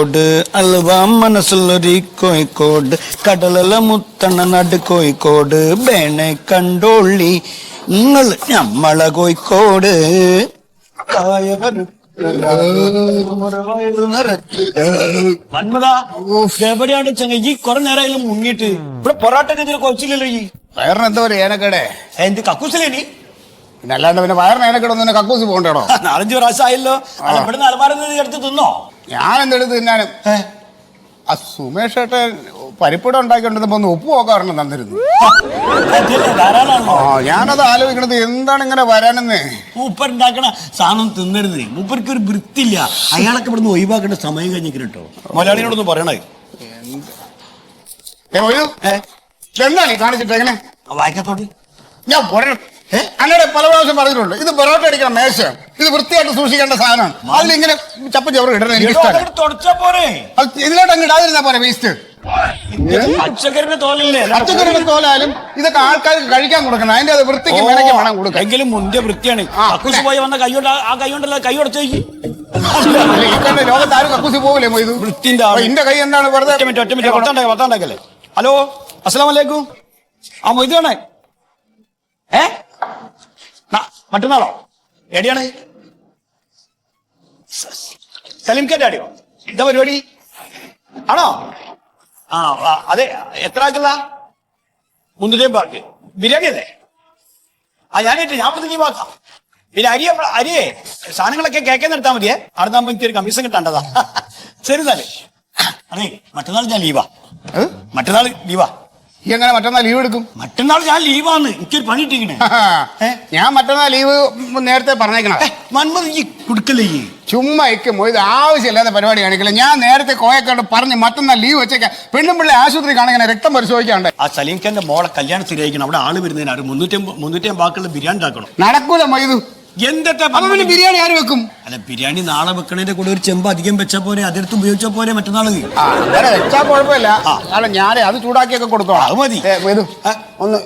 കോഴിക്കോട് അൽവ മനസ്സുള്ളൊരു കോഴിക്കോട് കടലല മുത്തണ നാട് കോഴിക്കോട് ബേണെ കണ്ടോള്ളി നിങ്ങൾ ഞമ്മളെ കോഴിക്കോട് എവിടെയാണ് ചങ്ങ ഈ കുറെ നേരം മുങ്ങിട്ട് ഇവിടെ പൊറാട്ട കൊച്ചില്ലല്ലോ ഈ വയറിന് എന്തോ ഒരു ഏനക്കേടെ എന്ത് കക്കൂസിലേ നീ പിന്നെ അല്ലാണ്ട് പിന്നെ വയറിന് ഏനക്കേടൊന്നും കക്കൂസ് പോകണ്ടോ? 4-5 പ്രാവശ്യം ആയല്ലോ. ഇവിടെ അലമാരന്ന് എടുത്ത് തിന്നോ? ഞാൻ എന്തെടുത്ത് തിന്നാനും ആ സുമേഷ് ഏട്ടൻ പരിപ്പിടം ഉണ്ടാക്കിക്കൊണ്ടിരുന്നപ്പോ ഒന്ന് ഉപ്പ് നോക്കാറുണ്ട് തന്നിരുന്നു. ഞാനത് ആലോചിക്കണത് എന്താണ് ഇങ്ങനെ വരാനെന്ന്. മൂപ്പരുണ്ടാക്കണ സാധനം തിന്നരുത്. മൂപ്പർക്ക് ഒരു വൃത്തിയില്ല. അയാളൊക്കെ ഇവിടുന്ന് ഒഴിവാക്കേണ്ട സമയം കഴിഞ്ഞിട്ട് കേട്ടോ. മലയാളിയോടൊന്ന് പറയണേ. എന്താണ് കാണിച്ചിട്ട് എങ്ങനെ വായിക്കത്തോട്ട് ഞാൻ പറയണം. അങ്ങനെ പല പ്രാവശ്യം പറഞ്ഞിട്ടുണ്ട് ഇത് പൊറോട്ട അടിക്കണം മേശ ഇത് വൃത്തിയായിട്ട് സൂക്ഷിക്കേണ്ട സാധനമാണ്. അതിലിങ്ങനെ ചപ്പ് ചവറ് ഇടണം. എനിക്ക് ഇതിലോട്ട് അങ്ങ് ഇടാതിരുന്നാ പോലെ വേസ്റ്റ്. പച്ചക്കറിന്റെ തോലല്ലേ? പച്ചക്കറിയുടെ തോലായാലും ഇതൊക്കെ ആൾക്കാർക്ക് കഴിക്കാൻ കൊടുക്കണം. അതിന്റെ അത് വൃത്തിക്ക് വിലക്ക് വേണം കൊടുക്കാം. എങ്കിലും മുന്തിയ വൃത്തിയാണ്. കക്കൂസ് പോയി വന്ന കൈയോണ്ട് ആ കൈയോണ്ടല്ല കൈ ഉടച്ചേക്ക്. ലോകത്ത് ആരും കക്കൂസ് പോകില്ലേ ഇത് വൃത്തിന്റെ എന്റെ കൈ എന്താണ് വെറുതെ. പത്താണ്ടാക്കല്ലേ. ഹലോ അസ്സലാമു അലൈക്കും. ആ മൊയ്താണേ മറ്റന്നാളോ? എടിയാണ് സലീംഖാന്റെ അടിയോ? എന്താ പരിപാടി ആണോ? ആ അതെ. എത്ര ആക്കുള്ള 300 പാക്ക് ബിരിയാണി അല്ലേ? ഞാനേറ്റ് ഞാൻ നീ വാക്കാം. പിന്നെ അരിയേ സാധനങ്ങളൊക്കെ കേക്കാൻ നിർത്താൻ മതിയേ. അവിടെ നമ്മൾ എനിക്കൊരു കമ്മീഷൻ കിട്ടാണ്ടതാ. ശരി തന്നെ. അതെ മറ്റന്നാൾ ഞാൻ ലീവാ. മറ്റന്നാൾ ലീവാ. ഈ എങ്ങനെ മറ്റന്നാൾ ലീവ് എടുക്കും? മറ്റന്നാൾ ഞാൻ ലീവാന്ന്. എനിക്കൊരു പണി ഇട്ടിരിക്കണേ. ഞാൻ മറ്റന്നാൾ ലീവ് നേരത്തെ പറഞ്ഞേക്കണം. മന്മത് ഈ കൊടുക്കല്ലേ ചുമ്മാ ഇത് ആവശ്യമില്ലാത്ത പരിപാടി കാണിക്കില്ല. ഞാൻ നേരത്തെ കോയക്കാണ്ട് പറഞ്ഞ് മറ്റന്നാൾ ലീവ് വെച്ചേക്കാം. പെണ്ണും പിള്ളേ ആശുപത്രി കാണിങ്ങനെ രക്തം പരിശോധിക്കാണ്ട്. ആ സലീംഖാന്റെ മോളെ കല്യാണം സ്ഥിരമായിരിക്കണം. അവിടെ ആള് വരുന്നതിന് 350 ബാക്കുള്ള ബിരിയാണി ഉണ്ടാക്കണം. നടക്കൂല മൊയ്തു. എന്തൊക്കെ ബിരിയാണി ആര് വെക്കും? അല്ല ബിരിയാണി നാളെ വെക്കണതിന്റെ കൂടെ ഒരു ചെമ്പ് അധികം വെച്ചാ പോരെ. അതെടുത്ത് ഉപയോഗിച്ചാ പോരെ മറ്റന്നാൾ. അങ്ങനെ വെച്ചാൽ കുഴപ്പമില്ല. ഞാൻ അത് ചൂടാക്കിയൊക്കെ കൊടുത്തോളാം. അത് മതി. ഒന്ന്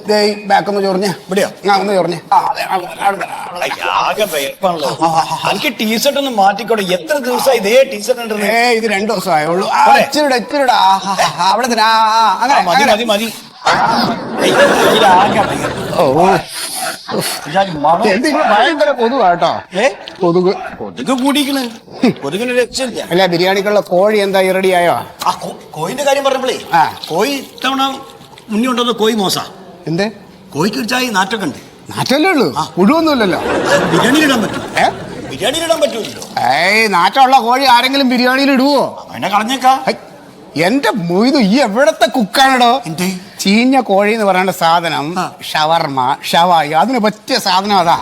ബാക്ക് ഒന്ന് ചൊറിഞ്ഞ ഇവിടെയോ? ഒന്ന് ചൊറിഞ്ഞ. എനിക്ക് ടീഷർട്ട് ഒന്ന് മാറ്റിക്കോട്ടെ. എത്ര ദിവസമായി ഇതേ ടീഷർട്ട് ഉണ്ട്? ഇത് 2 ദിവസമായുള്ളൂ. ഇച്ചിരിടാ അവിടെ മതി മതി മതി. ഭയങ്കര കൊതുകാട്ടോ. കൊതുക് കൂടിക്കണ്. കൊതുകിന് രക്ഷയില്ല. അല്ല ബിരിയാണിക്കുള്ള കോഴി എന്താ റെഡിയായോ? ആ കോഴിന്റെ കാര്യം പറഞ്ഞപ്പോഴേ കോഴി ഇത്തവണ മുന്നേ ഉണ്ടോ? കോഴി മോശ. എന്തേ? കോഴിക്ക് ചായ നാറ്റൊക്കെ ഉണ്ട്. നാറ്റല്ലേ ഉള്ളൂ, മുഴുവൊന്നുമില്ലല്ലോ. ബിരിയാണിയിലിടാൻ പറ്റും. ബിരിയാണിയിലിടാൻ പറ്റൂല്ലോ. നാറ്റമുള്ള കോഴി ആരെങ്കിലും ബിരിയാണിയിൽ ഇടുവോ? അവനെ കളഞ്ഞേക്കാ. എന്റെ മൊയ്തു ഈ എവിടത്തെ കുക്കാണോ? ചീഞ്ഞ കോഴി എന്ന് പറയുന്ന സാധനം ഷവർമ ഷവായി അതിന് പറ്റിയ സാധനം അതാ.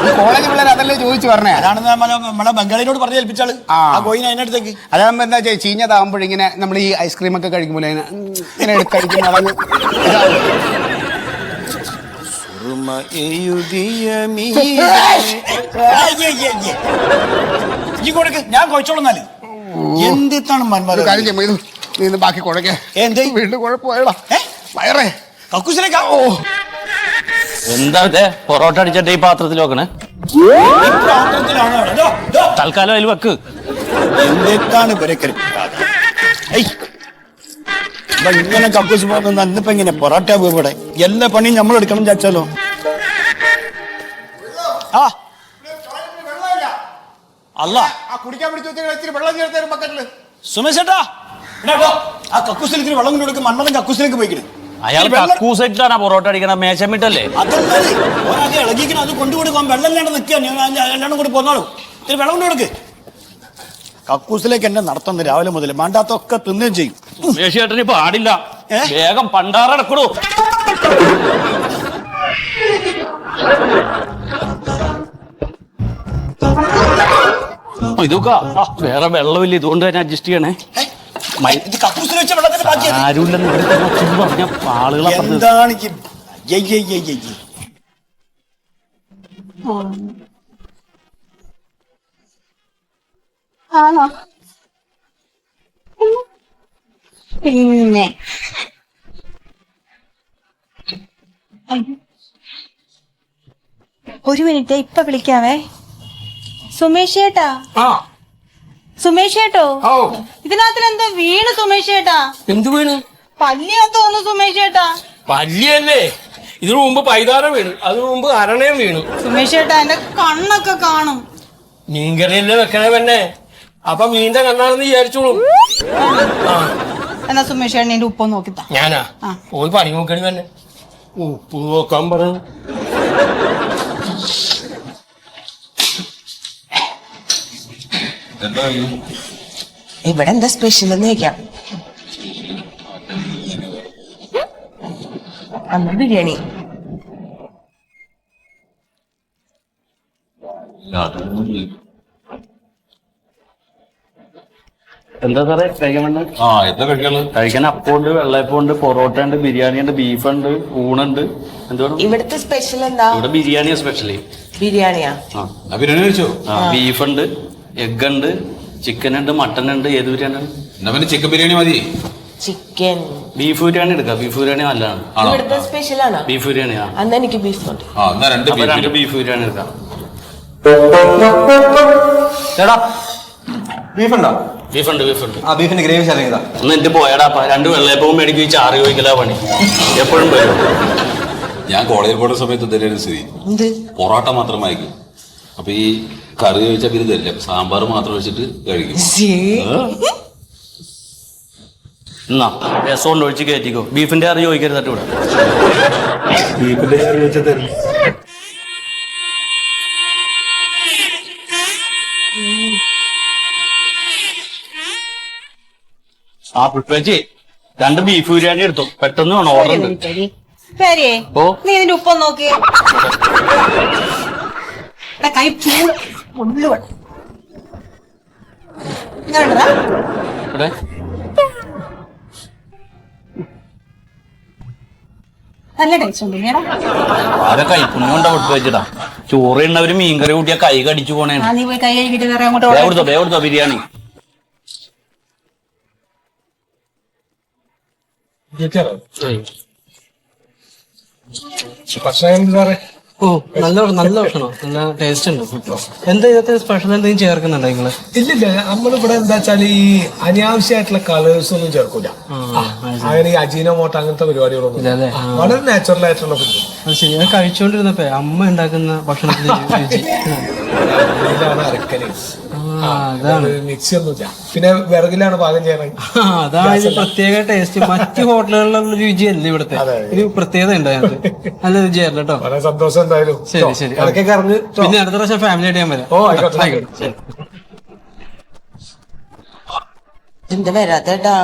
ഈ കോളേജ് പിള്ളേർ അതല്ലേ ചോദിച്ചു പറഞ്ഞേ. അതാണ് നമ്മളെ ബംഗാളിനോട് പറഞ്ഞ് ഏൽപ്പിച്ചാള് കോഴിനെ അതിനടുത്തേക്ക്. അതാകുമ്പോ എന്താ വെച്ചാൽ ചീഞ്ഞതാകുമ്പോഴിങ്ങനെ നമ്മൾ ഈ ഐസ്ക്രീം ഒക്കെ കഴിക്കുമ്പോൾ ഇങ്ങനെ കഴിക്കുന്ന ഞാൻ കഴിച്ചോളന്നാല് എന്താണ് കാര്യം ചെയ്തു. നീ ബാക്കി കുഴക്കേ. വീണ്ടും കുഴപ്പമായടാ വയറേ കക്കൂസിലേക്കാ. എന്താ പൊറോട്ട അടിച്ചിട്ട് ഈ പാത്രത്തിൽ വെക്കണേ? തൽക്കാലം അതിൽ വെക്ക്. എന്താണ് ഇങ്ങനെ കക്കൂസ് പോകുന്ന അന്നിപ്പോ ഇങ്ങനെ പൊറോട്ട ഇവിടെ എല്ലാ പണിയും നമ്മൾ എടുക്കണം ചാച്ചാലോ. അല്ല സുമേഷ് ചേട്ടാ ആ കക്കൂസിലേക്ക് വെള്ളം കൊണ്ട് കൊടുക്കും. മന്മഥൻ കക്കൂസിലേക്ക് പോയിക്കണേ. അയാൾ കക്കൂസായിട്ടാണ് പൊറോട്ട അടിക്കണ മേശമിട്ടല്ലേ? അത് ഇളകിക്കണം. അത് കൊണ്ടുകൊടുക്കാം. വെള്ളം ഇല്ലാണ്ട് നിൽക്കുക. എല്ലാണ്ടും കൂടി പോന്നാളും. ഇത്തിരി വെള്ളം കൊണ്ട് കൊടുക്ക്. കക്കൂസിലേക്ക് എന്നെ നടത്തുന്നത് രാവിലെ മുതൽ മാണ്ടാത്തൊക്കെ തിന്നുകയും ചെയ്യും. മേശേട്ടന് പാടില്ല. വേഗം പണ്ടാറടക്കണു. ഇതൊക്കെ വേറെ വെള്ളമില്ല. ഇതുകൊണ്ട് തന്നെ അഡ്ജസ്റ്റ് ചെയ്യണേ. ആരുമില്ലെന്ന് പറഞ്ഞ ആളുകളെ എന്താണ് പിന്നെ ഒരു മിനിറ്റ് ഇപ്പൊ വിളിക്കാവേ. സുമേഷ് ചേട്ടാ, സുമേഷ് ചേട്ടോ, ഇതിനകത്തിൽ എന്താ വീണ് സുമേഷ് ചേട്ടാ? എന്ത് വീണ്? പല്ലിയാ തോന്നുന്നു സുമേഷ് ചേട്ടാ. പല്ലിയല്ലേ? ഇതിനു മുമ്പ് പൈതാര വീണു, അതിനു മുമ്പ് അരണയും വീണു. സുമേഷ് ചേട്ടാ എന്റെ കണ്ണൊക്കെ കാണും. മീൻകറിയല്ലേ വെക്കണേ തന്നെ, അപ്പൊ മീന്റെ കണ്ണാണെന്ന് വിചാരിച്ചോളൂ. എന്നാ സുമേഷ് ചേട്ടൻ എന്റെ ഉപ്പൊന്ന് നോക്കിത്താ. ഞാനാ പോയി പണി നോക്കണി തന്നെ. ഉപ്പ് നോക്കാൻ പറഞ്ഞു. ഇവിടെ എന്താ സ്പെഷ്യൽ എന്ന് ചോദിക്കാം. അന്ന് ബിരിയാണി. എന്താ സാറേ കഴിക്കാൻ വേണ്ട? എന്താ കഴിക്കാനുള്ളത്? കഴിക്കാൻ അപ്പമുണ്ട്, വെള്ളയപ്പമുണ്ട്, പൊറോട്ട ഉണ്ട്, ബിരിയാണി ഉണ്ട്, ബീഫുണ്ട്, ഊണുണ്ട്. എന്തുവേണം? ഇവിടുത്തെ സ്പെഷ്യൽ എന്താ? ഇവിടെ ബിരിയാണിയാ സ്പെഷ്യലി. ബിരിയാണിയാ? ബിരിയാണി കഴിച്ചോ? ബീഫുണ്ട്, എഗ് ഉണ്ട്, ചിക്കൻ ഉണ്ട്, മട്ടൻ ഉണ്ട്. ഏത് ബിരിയാണി? എന്നാ പിന്നെ ചിക്കൻ ബിരിയാണി മതി. ചിക്കൻ. ബീഫ് ബിരിയാണി എടുക്കാം. ബീഫ് ബിരിയാണി നല്ലതാണ്. ഇവിടുത്തെ സ്പെഷ്യൽ ആണോ? ബീഫ് ബിരിയാണിയാ? അന്ന് എനിക്ക് ബീഫ് ഉണ്ട്. എന്നാ രണ്ട് ബീഫ് ബിരിയാണി എടുക്കാം. ചേട്ടാ ബീഫ് ഉണ്ടോ? ബീഫുണ്ട്. ബീഫിന്റെ ഗ്രേവി ശരിയാ. ഒന്ന് എന്റെ പോയടാ, 2 വെള്ളയപ്പവും മേടിക്കും, ചാറ് ചോദിക്കലാ പണി. എപ്പോഴും വരും. ഞാൻ കോളേജിൽ പോയ സമയത്ത് ഇതന്നെയാണ് സ്ഥിതി. പൊറോട്ട മാത്രം വാങ്ങിക്കും. അപ്പൊ ഈ കറി കഴിച്ചാൽ പിന്നെ തരില്ല, സാമ്പാർ മാത്രം വെച്ചിട്ട് കഴിക്കും. എന്നാ രസം കൊണ്ട് ഒഴിച്ച് കയറ്റിക്കോ. ബീഫിന്റെ കറി ചോദിക്കരുത് ഇവിടെ. ബീഫിന്റെ കറി വെച്ചാൽ തരില്ല. പുഷ്പേച്ചി 2 ബീഫ് ബിരിയാണി എടുത്തു. പെട്ടെന്ന് വേണം, ഓർഡർ ഉണ്ട്. പേരേ ഓ. നീ ഇതിന്റെ ഉപ്പൊന്ന് നോക്കിയേ. കൈ മുള്ളുവൺ ഇവിടെ നല്ല ടേസ്റ്റ് ഉണ്ട് ഇങ്ങനെടാ. ആരെ കൈപ്പുണ്യം കൊണ്ടാ പുഷ്പേച്ചിടാ. ചോറ് ഉണ്ടവര് മീൻകറി കൂട്ടിയാ കൈ കടിച്ചു പോണേ. നീ പോയി കൈ കഴുകിട്ട് വേറെ അങ്ങോട്ട് കൊടുത്തോ ബിരിയാണി. ഓ നല്ല ഭക്ഷണം, നല്ല ടേസ്റ്റ് ഉണ്ട്. എന്താ ഇതിനകത്ത് സ്പെഷ്യൽ എന്തെങ്കിലും ചേർക്കുന്നുണ്ടോ നിങ്ങള്? ഇല്ലില്ല, നമ്മളിവിടെ എന്താ വെച്ചാൽ ഈ അനാവശ്യമായിട്ടുള്ള കളേഴ്സ് ഒന്നും ചേർക്കൂല. അങ്ങനെ ഈ അജീനോമോട്ടോ അങ്ങനത്തെ പരിപാടികളൊന്നും വളരെ നാച്ചുറൽ ആയിട്ടുള്ള ഫുഡ്. അത് ശരി. ഞാൻ കഴിച്ചുകൊണ്ടിരുന്നപ്പോ അമ്മ ഉണ്ടാക്കുന്ന ഭക്ഷണത്തിന് രുചി. അരക്കല് അതാണ്. മിക്സി ഒന്നുമില്ല, പിന്നെ വിറകിലാണ് പാകം ചെയ്യണത്. അതാണ് ഇത് പ്രത്യേക ടേസ്റ്റ്. മറ്റു ഹോട്ടലുകളിലുള്ള രുചിയല്ല ഇവിടുത്തെ. ഒരു പ്രത്യേകത ഉണ്ട് അതിനകത്ത്. നല്ല രുചിയായിരുന്നു കേട്ടോ. വളരെ സന്തോഷം എന്തായാലും. ശരി ശരി. ഇടയ്ക്കൊക്കെ അറിഞ്ഞ് പിന്നെ അടുത്ത പ്രാവശ്യം ഫാമിലി ആയിട്ട് ഞാൻ വരാം. ഓ ആയിക്കോട്ടെ. ശരി. എന്താ വരാത്തേട്ടാ?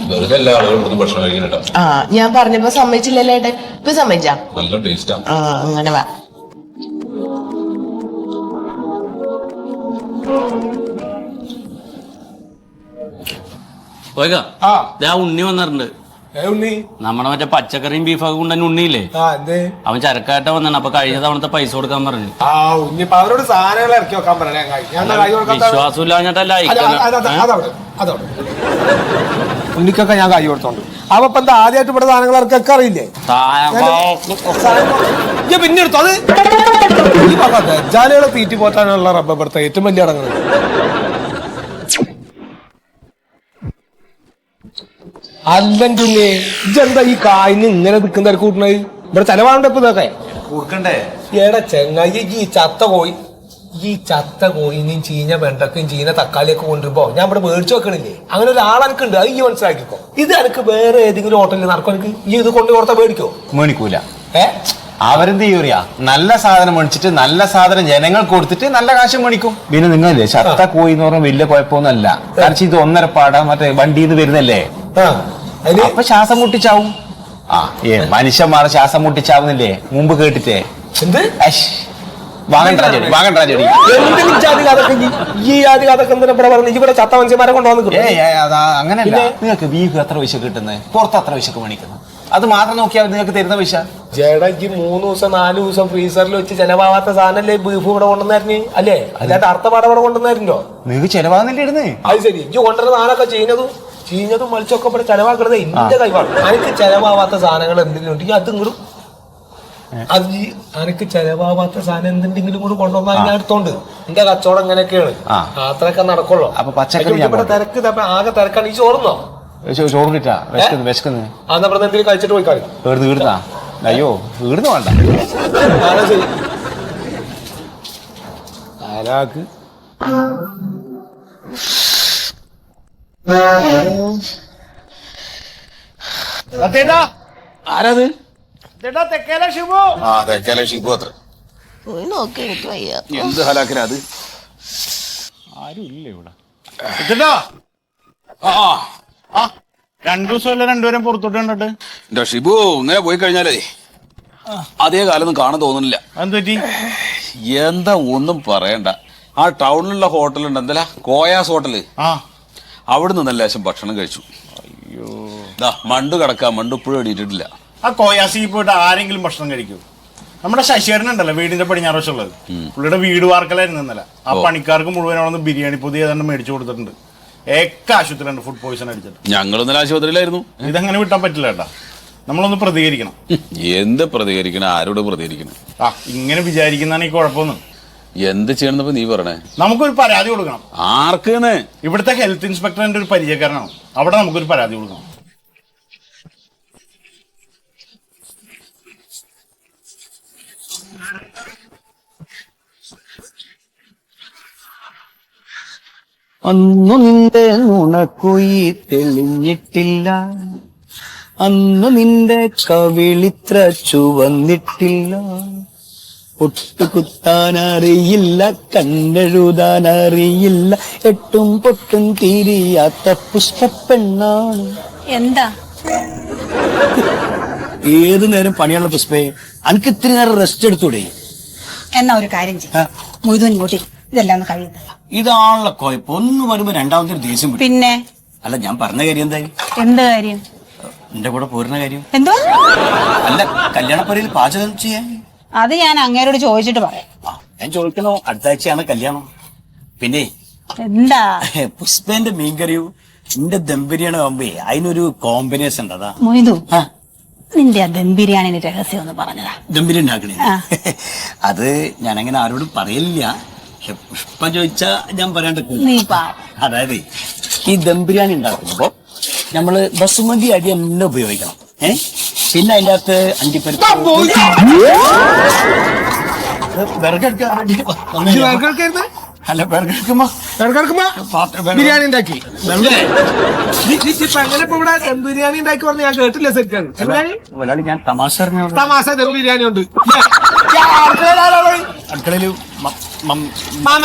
വെറുതെ എല്ലാ ആളുകളും ഇവിടുന്ന് ഭക്ഷണം കഴിക്കണേട്ടാ. ഞാൻ പറഞ്ഞപ്പോ സമ്മതിച്ചില്ലല്ലോ ഏട്ടൻ. ഇപ്പൊ സമ്മതിച്ചാ? നല്ല ടേസ്റ്റാ. അങ്ങനെ വാ. ഉണ്ണി വന്നിട്ടുണ്ട്. നമ്മുടെ മറ്റേ പച്ചക്കറിയും ബീഫൊക്കെ കൊണ്ടുതന്നെ ഉണ്ണിയില്ലേ, അവൻ ചരക്കായിട്ട് വന്നാണ്. അപ്പൊ കഴിഞ്ഞ തവണത്തെ പൈസ കൊടുക്കാൻ പറഞ്ഞു. അവരോട് സാധനങ്ങൾ ഇറക്കി വെക്കാൻ പറയാം. വിശ്വാസമില്ലാഞ്ഞിട്ടല്ല ഉണ്ണിക്കൊക്കെ ഞാൻ കൈ കൊടുത്തോണ്ട്. അവപ്പൊ എന്താ ആദ്യമായിട്ട് ഇവിടെ സാധനങ്ങൾ ഇറക്കൊക്കെ അറിയില്ലേ? പിന്നെ എടുത്തോ അത്. ജാലുകളെ തീറ്റി പോറ്റാനുള്ള റബ്ബർ പുറത്തെ ഏറ്റവും വലിയ അടങ്ങുന്നത്. അല്ലെങ്കിൽ ഇതെന്താ ഈ കായിന് ഇങ്ങനെ നിൽക്കുന്ന കൂട്ടണത്? ഇവിടെ ചെലവാണ്ട് ഇപ്പൊ ഇതൊക്കെ കൊടുക്കണ്ടേ? ഏടാ ചെങ്ങായി, ഈ ചത്ത കോഴിനെയും ചീഞ്ഞ വെണ്ടക്കയും ചീഞ്ഞ തക്കാളിയൊക്കെ കൊണ്ടുവരുമ്പോ ഞാൻ ഇവിടെ മേടിച്ചു വെക്കണില്ലേ? അങ്ങനെ ഒരാളെനക്കുണ്ട്, അത് ഈ മനസ്സിലാക്കിക്കോ. ഇത് എനിക്ക് വേറെ ഏതെങ്കിലും ഹോട്ടലിൽ നടക്കും, എനിക്ക് ഈ ഇത് കൊണ്ടു കൊടുത്താൽ മേടിക്കോ? മേടിക്കൂല. അവരെന്ത് ചെയ്യൂറിയാ? നല്ല സാധനം മേടിച്ചിട്ട് നല്ല സാധനം ജനങ്ങൾ കൊടുത്തിട്ട് നല്ല കാശ് മേടിക്കും. പിന്നെ നിങ്ങളില്ലേ ചത്ത കോഴി എന്ന് പറഞ്ഞാൽ വലിയ കുഴപ്പമൊന്നുമല്ല. കാരണം ഇത് 1.5 പാട മറ്റേ വണ്ടിയിൽ നിന്ന് വരുന്നല്ലേ, അപ്പൊ ശ്വാസം മുട്ടിച്ചാവും. മനുഷ്യന്മാരെ ശ്വാസം മുട്ടിച്ചാവുന്നില്ലേ മുമ്പ് കേട്ടിട്ടേ? വാഗൺ ട്രാജഡി എന്തെങ്കിലും ജാതി കഥക്ക് ഈ ജാതി കഥക്ക് എന്തിനാ ഇവിടെ പറഞ്ഞു ഇവിടെ ചത്ത മനുഷ്യന്മാരെ കൊണ്ടുവന്നു അങ്ങനെയല്ല നിങ്ങൾക്ക് ബീഫ് എത്ര പൈസ കിട്ടുന്നത് പുറത്ത് എത്ര പൈസക്ക് മേടിക്കുന്നത് അത് മാത്രം നോക്കിയാൽ നിങ്ങൾക്ക് തരുന്ന പൈസ ജഡക്ക് 3 ദിവസം 4 ദിവസം ഫ്രീസറിൽ വെച്ച് ചെലവാകാത്ത സാധനല്ലേ ബീഫ് ഇവിടെ കൊണ്ടുവന്നായിരുന്നു അല്ലേ അല്ലാണ്ട് അർത്ഥപാട ഇവിടെ കൊണ്ടുവന്നായിരുന്നോ നിങ്ങൾക്ക് ചെലവാകുന്നില്ല ഇടുന്നേ അത് ശരി ഇജ്ജ് കൊണ്ടുവരുന്ന സാധനമൊക്കെ ചീഞ്ഞതും മത്സ്യമൊക്കെ ഇവിടെ ചെലവാക്കുന്നത് എന്റെ കൈവാണ് എനിക്ക് ചെലവാകാത്ത സാധനങ്ങൾ എന്തെങ്കിലും ഉണ്ടെങ്കിൽ അത് ഇങ്ങോട്ടും അത് എനിക്ക് ചെലവാകാത്ത സാധനം എന്തുണ്ടെങ്കിലും കൂടെ കൊണ്ടുവന്നാൽ ഞാൻ എടുത്തോണ്ട് എന്റെ കച്ചവടം ഇങ്ങനെയൊക്കെയാണ് അത്രയൊക്കെ നടക്കുള്ളൂ. അപ്പൊ പച്ചക്കറി ഇവിടെ തിരക്ക് ആകെ തിരക്കാണ്. ഈ ചോറുന്നോ? ചോറിട്ടാ വിശക്കുന്നത് അന്ന് ഇവിടെ എന്തെങ്കിലും കഴിച്ചിട്ട് പോയി കളി വീടുന്നാ. അയ്യോ വീടുന്ന് വേണ്ട. ശരി ആരാക്ക് ആരത്? തെക്കേലെ ഷിബു. തെക്കേലെ ഷിബു അത്ര എന്ത് ഹലാക്കിനാ അത്? ആരും ഇല്ല ഇവിടെ. രണ്ടു ദിവസമല്ല രണ്ടുപേരും പുറത്തോട്ട് കണ്ടിട്ട്. എന്റെ ഷിബു ഇങ്ങനെ പോയി കഴിഞ്ഞാലേ അതേ കാലൊന്നും കാണാൻ തോന്നുന്നില്ല. എന്തുപറ്റി? എന്താ ഒന്നും പറയണ്ട. ആ ടൗണിലുള്ള ഹോട്ടലുണ്ട്, എന്തല്ല കോയാസ് ഹോട്ടല്, അവിടുന്ന് നല്ല ലേശം ഭക്ഷണം കഴിച്ചു. അയ്യോ മണ്ടു കിടക്കാം, മണ്ടു ഇപ്പോഴും എണീറ്റിട്ടില്ല. ആ കോയാസി പോയിട്ട് ആരെങ്കിലും ഭക്ഷണം കഴിക്കും? നമ്മുടെ ശശിധരനുണ്ടല്ലോ വീടിന്റെ പടിഞ്ഞാറ് വശമുള്ളത്, പുള്ളിയുടെ വീട് വാർക്കലായിരുന്നു ഇന്നലെ. ആ പണിക്കാർക്ക് മുഴുവൻ അവിടെ നിന്ന് ബിരിയാണി പൊതി ഏതാണ്ട് മേടിച്ചു കൊടുത്തിട്ടുണ്ട്. ഏക്ക ആശുപത്രിയുണ്ട് ഫുഡ് പോയിസൺ അടിച്ചിട്ട്. ഞങ്ങൾ ഇന്നലെ ആശുപത്രിയിലായിരുന്നു. ഇതങ്ങനെ വിട്ടാൻ പറ്റില്ല കേട്ടാ, നമ്മളൊന്ന് പ്രതികരിക്കണം. എന്ത് പ്രതികരിക്കണം? ആരോട് പ്രതികരിക്കണം? ഇങ്ങനെ വിചാരിക്കുന്നതാണ് ഈ കുഴപ്പമൊന്നും. എന്ത് ചെയ്യണമെന്നപ്പോ നീ പറഞ്ഞേ? നമുക്കൊരു പരാതി കൊടുക്കണം. ആർക്കാണ്? ഇവിടുത്തെ ഹെൽത്ത് ഇൻസ്പെക്ടറിന്റെ ഒരു പരിചയക്കാരനാണ്, അവിടെ നമുക്കൊരു പരാതി കൊടുക്കണം. അന്നു നിന്റെ നുണക്കുയി തെളിഞ്ഞിട്ടില്ല, അന്നു നിന്റെ കവിളിത്ര ചുവന്നിട്ടില്ല, പൊട്ടുകുത്താനറിയില്ല, കണ്ണെഴുതാനറിയില്ല, എട്ടും പൊട്ടും തീരിയാത്ത പുഷ്പപ്പെണ്ണാണ്. എന്താ ഏതു നേരം പണിയുള്ള പുഷ്പേ, അനക്ക് ഇത്തിരി നേരം റെസ്റ്റ് എടുത്തൂടെ? എന്നാ ഒരു കാര്യം ചെയ്യും, മൊയ്തുൻ ഇങ്ങോട്ടി ഇതെല്ലാം ഒന്ന് കഴിയുന്നത്. ഇതാണല്ലോ കുഴപ്പം. ഒന്ന് വരുമ്പോ രണ്ടാമത്തെ ദേഷ്യം പിടിക്കും. പിന്നെ അല്ല, ഞാൻ പറഞ്ഞ കാര്യം എന്തായി? എന്ത് കാര്യം? എന്റെ കൂടെ പോരുന്ന കാര്യം. എന്തോ? അല്ല, കല്യാണപ്പുരയിൽ പാചകം ചെയ്യാൻ. അത് ഞാൻ അങ്ങേരോട് ചോദിച്ചിട്ട് പറയാം. ഞാൻ ചോദിക്കണോ? അടുത്ത ആഴ്ചയാണ് കല്യാണം. പിന്നെ എന്താ? പുഷ്പേന്റെ മീൻകറിയും എന്റെ ദം ബിരിയാണി ആവുമ്പോ അതിനൊരു കോമ്പിനേഷൻ ഉണ്ട്. അതാ മൊയ്തു, നിന്റെ ആ ദം ബിരിയാണിന്റെ രഹസ്യം ഒന്ന് പറഞ്ഞതാ. ദം ബിരിയാണി ആക്കണേ? അത് ഞാനങ്ങനെ ആരോടും പറയില്ല. പുഷ്പം ചോദിച്ചാ ഞാൻ പറയാണ്ടിരിക്കും. അതായത് ഈ ദം ബിരിയാണി ഉണ്ടാക്കുമ്പോ നമ്മള് ബസുമതി അരി തന്നെ ഉപയോഗിക്കണം. പിന്നെ അതിന്റെ അകത്ത് അണ്ടിപ്പരിപ്പ്, അല്ല ബിരിയാണി ഉണ്ടാക്കി ബിരിയാണി ഉണ്ടാക്കി പറഞ്ഞ ഞാൻ കേട്ടില്ല. ശരിക്കാണ് ഞാൻ തമാശ തമാശ ദം ബിരിയാണി ഉണ്ട് അടുക്കളയില്.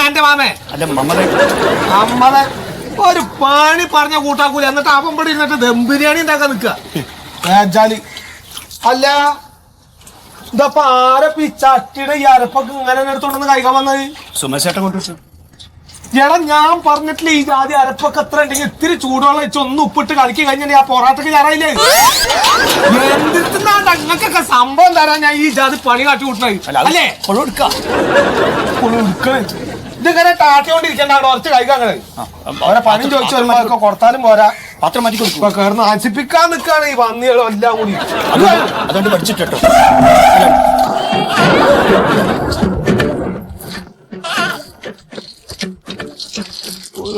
എന്റെ മാമേ അല്ല മമ്മടെ അമ്മടെ ഒരു പണി പറഞ്ഞ കൂട്ടാക്കൂല, എന്നിട്ട് അവൻ ഇവിടെ ഇരുന്നിട്ട് ദം ബിരിയാണി ഉണ്ടാക്കാൻ നിക്കുക. അല്ല ഇതപ്പൊ ആരപ്പ ഈ ചട്ടിയുടെ ഈ അരപ്പൊക്കെ ഇങ്ങനെ എടുത്തോണ്ടെന്ന് കഴിക്കാൻ വന്നത്? സുമേഷേട്ടൻ കൊണ്ടു. എടാ ഞാൻ പറഞ്ഞിട്ടില്ല ഈ ജാതി അരപ്പൊക്കെ എത്ര ഉണ്ടെങ്കിൽ ഇത്തിരി ചൂടുവെള്ളം വെച്ച് ഒന്ന് ഉപ്പിട്ട് കളിക്കി കഴിഞ്ഞാൽ ആ പൊറാട്ടക്ക് ഞാറായില്ലേ? എന്തിനാണ്ട് അങ്ങക്കൊക്കെ സംഭവം തരാൻ ഞാൻ ഈ ജാതി പണി കാട്ടി കൂട്ടണത് അല്ലേ? ഇതിങ്ങനെ ടാട്ടിക്കൊണ്ടിരിക്കണ്ട, ഉറച്ച് കഴിക്കാൻ അവരെ പണി ചോദിച്ചു വരുമ്പോ കൊടുത്താലും പോരാ, പാത്രം മാറ്റി കൊടുക്കും. കയറുന്ന നശിപ്പിക്കാൻ നിൽക്കാണ് ഈ പന്നികളും എല്ലാം കൂടി. അതുകൊണ്ട് പഠിച്ചിട്ടോ.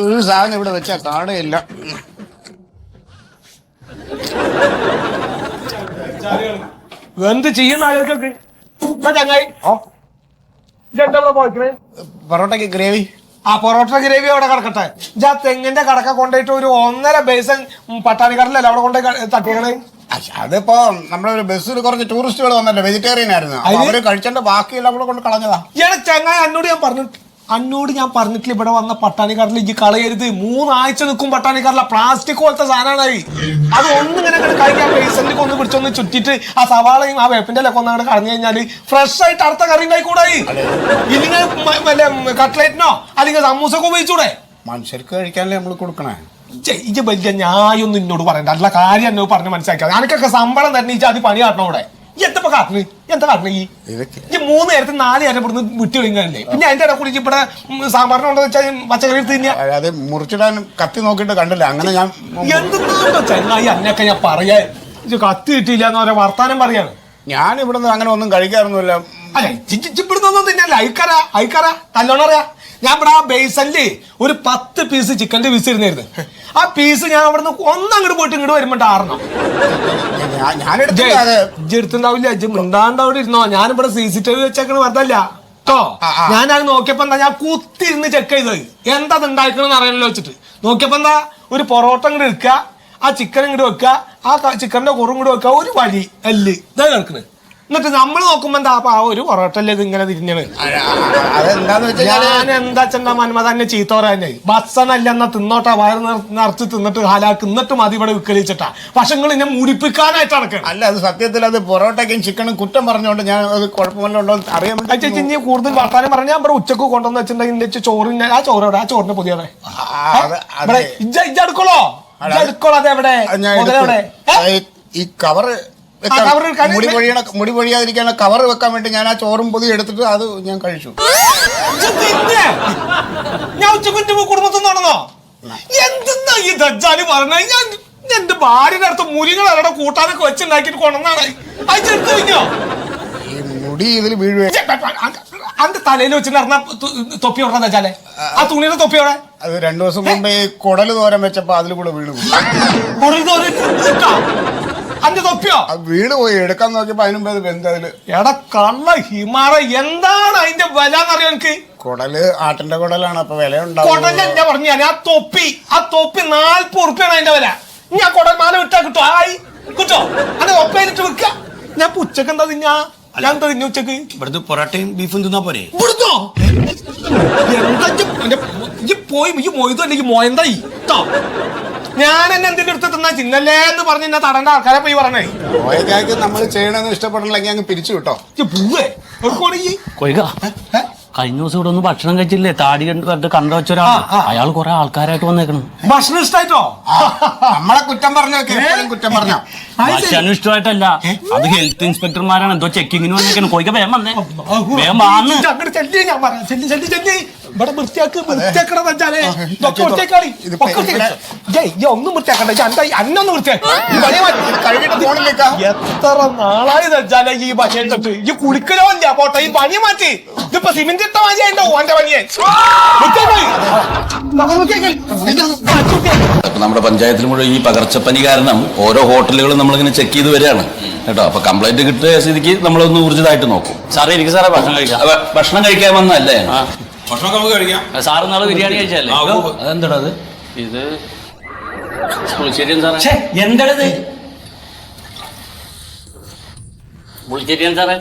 ഒരു സാധനം ഇവിടെ വെച്ചാ കാണുകയില്ല. എന്ത് ചെയ്യുന്ന ആളുകൾക്ക് ചങ്ങായി പോയിക്കണേ? പൊറോട്ടയ്ക്ക് ഗ്രേവി. ആ പൊറോട്ട ഗ്രേവി അവിടെ കിടക്കട്ടെ. ഇജാ തെങ്ങിന്റെ കടക്ക കൊണ്ടുപോയിട്ട് ഒരു 1.5 ബേസൻ പട്ടാണിക്കടലല്ലേ അവിടെ കൊണ്ടുപോയി തട്ടിക്കണേ? അതിപ്പോ നമ്മളൊരു ബസ്സിൽ കുറച്ച് ടൂറിസ്റ്റുകൾ വന്നല്ലോ, വെജിറ്റേറിയൻ ആയിരുന്നു, അവര് കഴിച്ചതിന്റെ ബാക്കിയെല്ലാം കൂടെ കൊണ്ട് കളഞ്ഞതാ. ഇയാളെ ചങ്ങായി എന്നോട് ഞാൻ പറഞ്ഞു അന്നോട് ഞാൻ പറഞ്ഞിട്ടില്ല ഇവിടെ വന്ന പട്ടാണിക്കാരിൽ ഇജ്ജ് കളയരുത്. 3 ആഴ്ച നിൽക്കും പട്ടാണിക്കാരില. പ്ലാസ്റ്റിക് പോലത്തെ സാധനമാണ്. അത് ഒന്നിങ്ങനെ കഴിക്കാൻ പേസന്റ് കൊണ്ട് പിടിച്ചൊന്ന് ചുറ്റിട്ട് ആ സവാളയും ആ വേപ്പിന്റെ ഇലൊക്കെ ഒന്നങ്ങോട്ട് കളഞ്ഞു കഴിഞ്ഞാല് ഫ്രഷ് ആയിട്ട് അടുത്ത കറി ഉണ്ടായിക്കൂടായി. ഇല്ലെങ്കിൽ വല്ല കട്ട്ലേറ്റിനോ അല്ലെങ്കിൽ സമൂസൊക്കെ ഉപയോഗിച്ചൂടെ? മനുഷ്യർക്ക് കഴിക്കാനല്ലേ നമ്മൾ കൊടുക്കണേ. ഇജ്ജ് വലിയ ഞായൊന്നും ഇന്നോട് പറയണ്ട. അല്ല കാര്യം എന്നോട് പറഞ്ഞ് മനസ്സിലാക്കിയത്. എനിക്കൊക്കെ ശമ്പളം തന്നെ ഇജ്ജ് അത് പണി കാട്ടണം ഇവിടെ. എന്താ കാട്ടണ്? എന്താ കാട്ടണ ഈ 3 നേരത്തിന് 4 നേരം ഇവിടുന്ന് വിട്ട് കഴിഞ്ഞാലേ പിന്നെ അതിന്റെ ഇടയിൽ കൂടി ഇവിടെ സാമ്പാറിനുണ്ടോ വെച്ചാൽ പച്ചക്കറി എടുത്ത് തന്നെയാ. അത് മുറിച്ചിടാൻ കത്തി നോക്കിയിട്ട് കണ്ടില്ല. അങ്ങനെ ഞാൻ എന്തെന്നാണ്ടോ ചെങ്ങായി അന്നൊക്കെ ഞാൻ പറയാ കത്തി കിട്ടിയില്ല എന്ന് പറയാ വർത്താനം പറയാണ്. ഞാൻ ഇവിടുന്ന് അങ്ങനെ ഒന്നും കഴിക്കാറൊന്നുമില്ല. അല്ലെ ഇവിടുന്നൊന്നും തിന്നല്ല. അയക്കാറാ നല്ലോണം അറിയാ. ഞാൻ ഇവിടെ ആ ബേസനില് ഒരു 10 പീസ് ചിക്കന്റെ പീസ് ഇരുന്നായിരുന്നു. ആ പീസ് ഞാൻ അവിടുന്ന് ഒന്നങ്ങോട്ട് പോയിട്ട് ഇങ്ങോട്ട് വരുമ്പോ 6 എടുത്തുണ്ടാവില്ല. ഇജ്ജ് മിണ്ടാണ്ട് അവിടെ ഇരുന്നോ. ഞാനിവിടെ CCTV വെച്ചേക്കണ വെറുതല്ല കേട്ടോ. ഞാനത് നോക്കിയപ്പോ എന്താ ഞാൻ കുത്തിരുന്ന് ചെക്ക് ചെയ്തത് എന്താ അത് ഉണ്ടാക്കണെന്ന് അറിയാനല്ലോ വെച്ചിട്ട് നോക്കിയപ്പോ എന്താ ഒരു പൊറോട്ട ഇങ്ങോട്ട് എടുക്കുക, ആ ചിക്കൻ ഇങ്ങോട്ട് വെക്കുക, ആ ചിക്കന്റെ കുറും കൂടെ വെക്കുക, ഒരു വഴി എല്ല് ഇതാ കിടക്കണ്. എന്നിട്ട് നമ്മൾ നോക്കുമ്പോ എന്താ ആ ഒരു പൊറോട്ടല്ലേ ഇത് ഇങ്ങനെ തിരിഞ്ഞത്. ഞാൻ എന്താ ചെണ്ടാ മന്മ തന്നെ ചീത്ത പറയാൻ ഭക്ഷണല്ല എന്നാ തിന്നോട്ടാ വയറ് നിറച്ച് തിന്നിട്ട് ഹാലാക്ക് എന്നിട്ട് മതി ഇവിടെ വിക്കലിച്ചിട്ടാ. പക്ഷെ നിങ്ങൾ ഇന്നെ മുടിപ്പിക്കാനായിട്ട് നടക്കണം. അല്ല അത് സത്യത്തിൽ അത് പൊറോട്ടയ്ക്കും ചിക്കനും കുറ്റം പറഞ്ഞുകൊണ്ട് ഞാൻ അത് കുഴപ്പമില്ലുണ്ടോ അറിയാൻ ചേച്ചി ഇനി കൂടുതൽ വർത്താനം പറഞ്ഞാൽ ഇവിടെ ഉച്ചക്ക് കൊണ്ടുവന്ന് വെച്ചിട്ടുണ്ടെങ്കിൽ ചോറിന് ആ ചോറോടെ ആ ചോറിന് പുതിയതെ ഇജ്ജെടുക്കോളോ അതെവിടെ ഈ കവറ് മുടി പൊഴിയാതിരിക്കാനുള്ള കവർ വെക്കാൻ വേണ്ടി ഞാൻ ആ ചോറും പൊതി എടുത്തിട്ട് അത് ഞാൻ കഴിച്ചു. ഞാൻ ഉച്ചക്കുറ്റ കുടുംബത്തിൽ നടന്നോ എന്തെന്നാ ഈ ദജ്ജാല് പറഞ്ഞ? ഞാൻ എന്റെ ഭാര്യയുടെ അടുത്ത് മുരികൾ അവരുടെ കൂട്ടാനൊക്കെ വെച്ചുണ്ടാക്കിട്ട് കൊണ്ടുവന്നാണ്. അയച്ചെടുത്ത് കഴിഞ്ഞോ? ഈ മുടി ഇതിൽ വീഴുവേ. അന്റെ തലയിൽ വെച്ച് നടന്ന തൊപ്പി എവിടെ വെച്ചാലേ ആ തുണിയുടെ തൊപ്പിയോടെ അത് 2 ദിവസം മുമ്പ് ഈ കുടല് തോരൻ വെച്ചപ്പോ അതിൽ കൂടെ വീണു. അന്റെ തൊപ്പിയോ വീട് പോയി എടുക്കാൻ നോക്കിയപ്പോ അതിനുമ്പോ അത് വെന്തതില്. എടാ കള്ള ഹിമാറ എന്താണ് അതിന്റെ വില എന്നറിയോ എനിക്ക്? കുടല് ആട്ടിന്റെ കുടലാണ്, അപ്പൊ വില ഉണ്ടാവും. കുടലല്ല പറഞ്ഞു ഞാൻ. ആ തൊപ്പി 40 ഉറുപ്പ്യാണ് അതിന്റെ വില. ഞാൻ കുടൽ മാല വിട്ടാ കിട്ടോ? ആയി കിട്ടോ? അതെ ഒപ്പയിലിട്ട് വെക്ക. ഞാൻ ഉച്ചക്ക് എന്താ തിന്നാ? ഞാൻ എന്താ തിന്ന ഉച്ചക്ക്? ഇവിടുത്തെ പൊറോട്ടയും ബീഫും തിന്നാ പോരെ? ഇവിടുന്നോ? എന്താ പോയി ഈ മൊയ്തോ അല്ലെങ്കിൽ മോയന്തായി കേട്ടോ. ഞാൻ എന്നെ എന്തിന്റെ അടുത്ത് തിന്നാ ചിന്നല്ലേ എന്ന് പറഞ്ഞ് എന്നെ തടേണ്ട ആൾക്കാരെ പോയി പറഞ്ഞേ. കോയക്കാക്ക് നമ്മൾ ചെയ്യണമെന്ന് ഇഷ്ടപ്പെടണമെങ്കിൽ അങ്ങ് പിരിച്ചു കിട്ടോ. പൂവേ കഴിഞ്ഞ ദിവസം ഇവിടെ ഒന്ന് ഭക്ഷണം കഴിച്ചില്ലേ? താടി കണ്ടു വെച്ച ഒരാൾ, അയാൾ കുറെ ആൾക്കാരായിട്ട് വന്നേക്കണം. ഭക്ഷണം ഇഷ്ടായിട്ടോ? നമ്മളെ കുറ്റം പറഞ്ഞോ? കുറ്റം പറഞ്ഞോ? ഭക്ഷണം ഇഷ്ടമായിട്ടല്ല, അത് ഹെൽത്ത് ഇൻസ്പെക്ടർമാരാണ് എന്തോ ചെക്കിങ്ങിന് വന്നേക്കണം. കോയിക്ക വേഗം വന്നേ, വേഗം വാന്ന്. അങ്ങോട്ട് ചെല്ലി ഞാൻ പറയാം. ചെല്ലി ഇവിടെ വൃത്തിയാക്കണം വെച്ചാലേ ഇതൊക്കെ വൃത്തിയാക്കാളി. ഒന്നും വൃത്തിയാക്കണ്ട, അന്നൊന്നും വൃത്തിയാക്കി എത്ര നാളായി വെച്ചാലേ ഈ പനിയിട്ട് ഈ കുളിക്കലോ ഇല്ല. പോട്ടെ ഈ പനി മാറ്റി ഇതിപ്പോ സിമെന്റ് ഇട്ട പനിയുണ്ടോ ഓന്റെ പനിയെ? നമ്മുടെ പഞ്ചായത്തിൽ മുഴുവൻ ഈ പകർച്ചപ്പനി കാരണം ഓരോ ഹോട്ടലുകളും നമ്മളിങ്ങനെ ചെക്ക് ചെയ്ത് വരികയാണ് കേട്ടോ. അപ്പൊ കംപ്ലൈന്റ് കിട്ടിയ സ്ഥിതിക്ക് നമ്മളൊന്ന് ഊർജിതമായിട്ട് നോക്കും. സാറേ എനിക്ക് സാറേ ഭക്ഷണം കഴിക്കാം. ഭക്ഷണം കഴിക്കാൻ വന്നല്ലേ? ഭക്ഷണം നമുക്ക് കഴിക്കാം. സാറ് നാളെ ബിരിയാണി കഴിച്ചല്ലേ? അതെന്താ ഇത്? ഇത് പുളിശ്ശേരിയൻ സാറേ. എന്താണത്? പുളിശ്ശേരിയൻ സാറേ.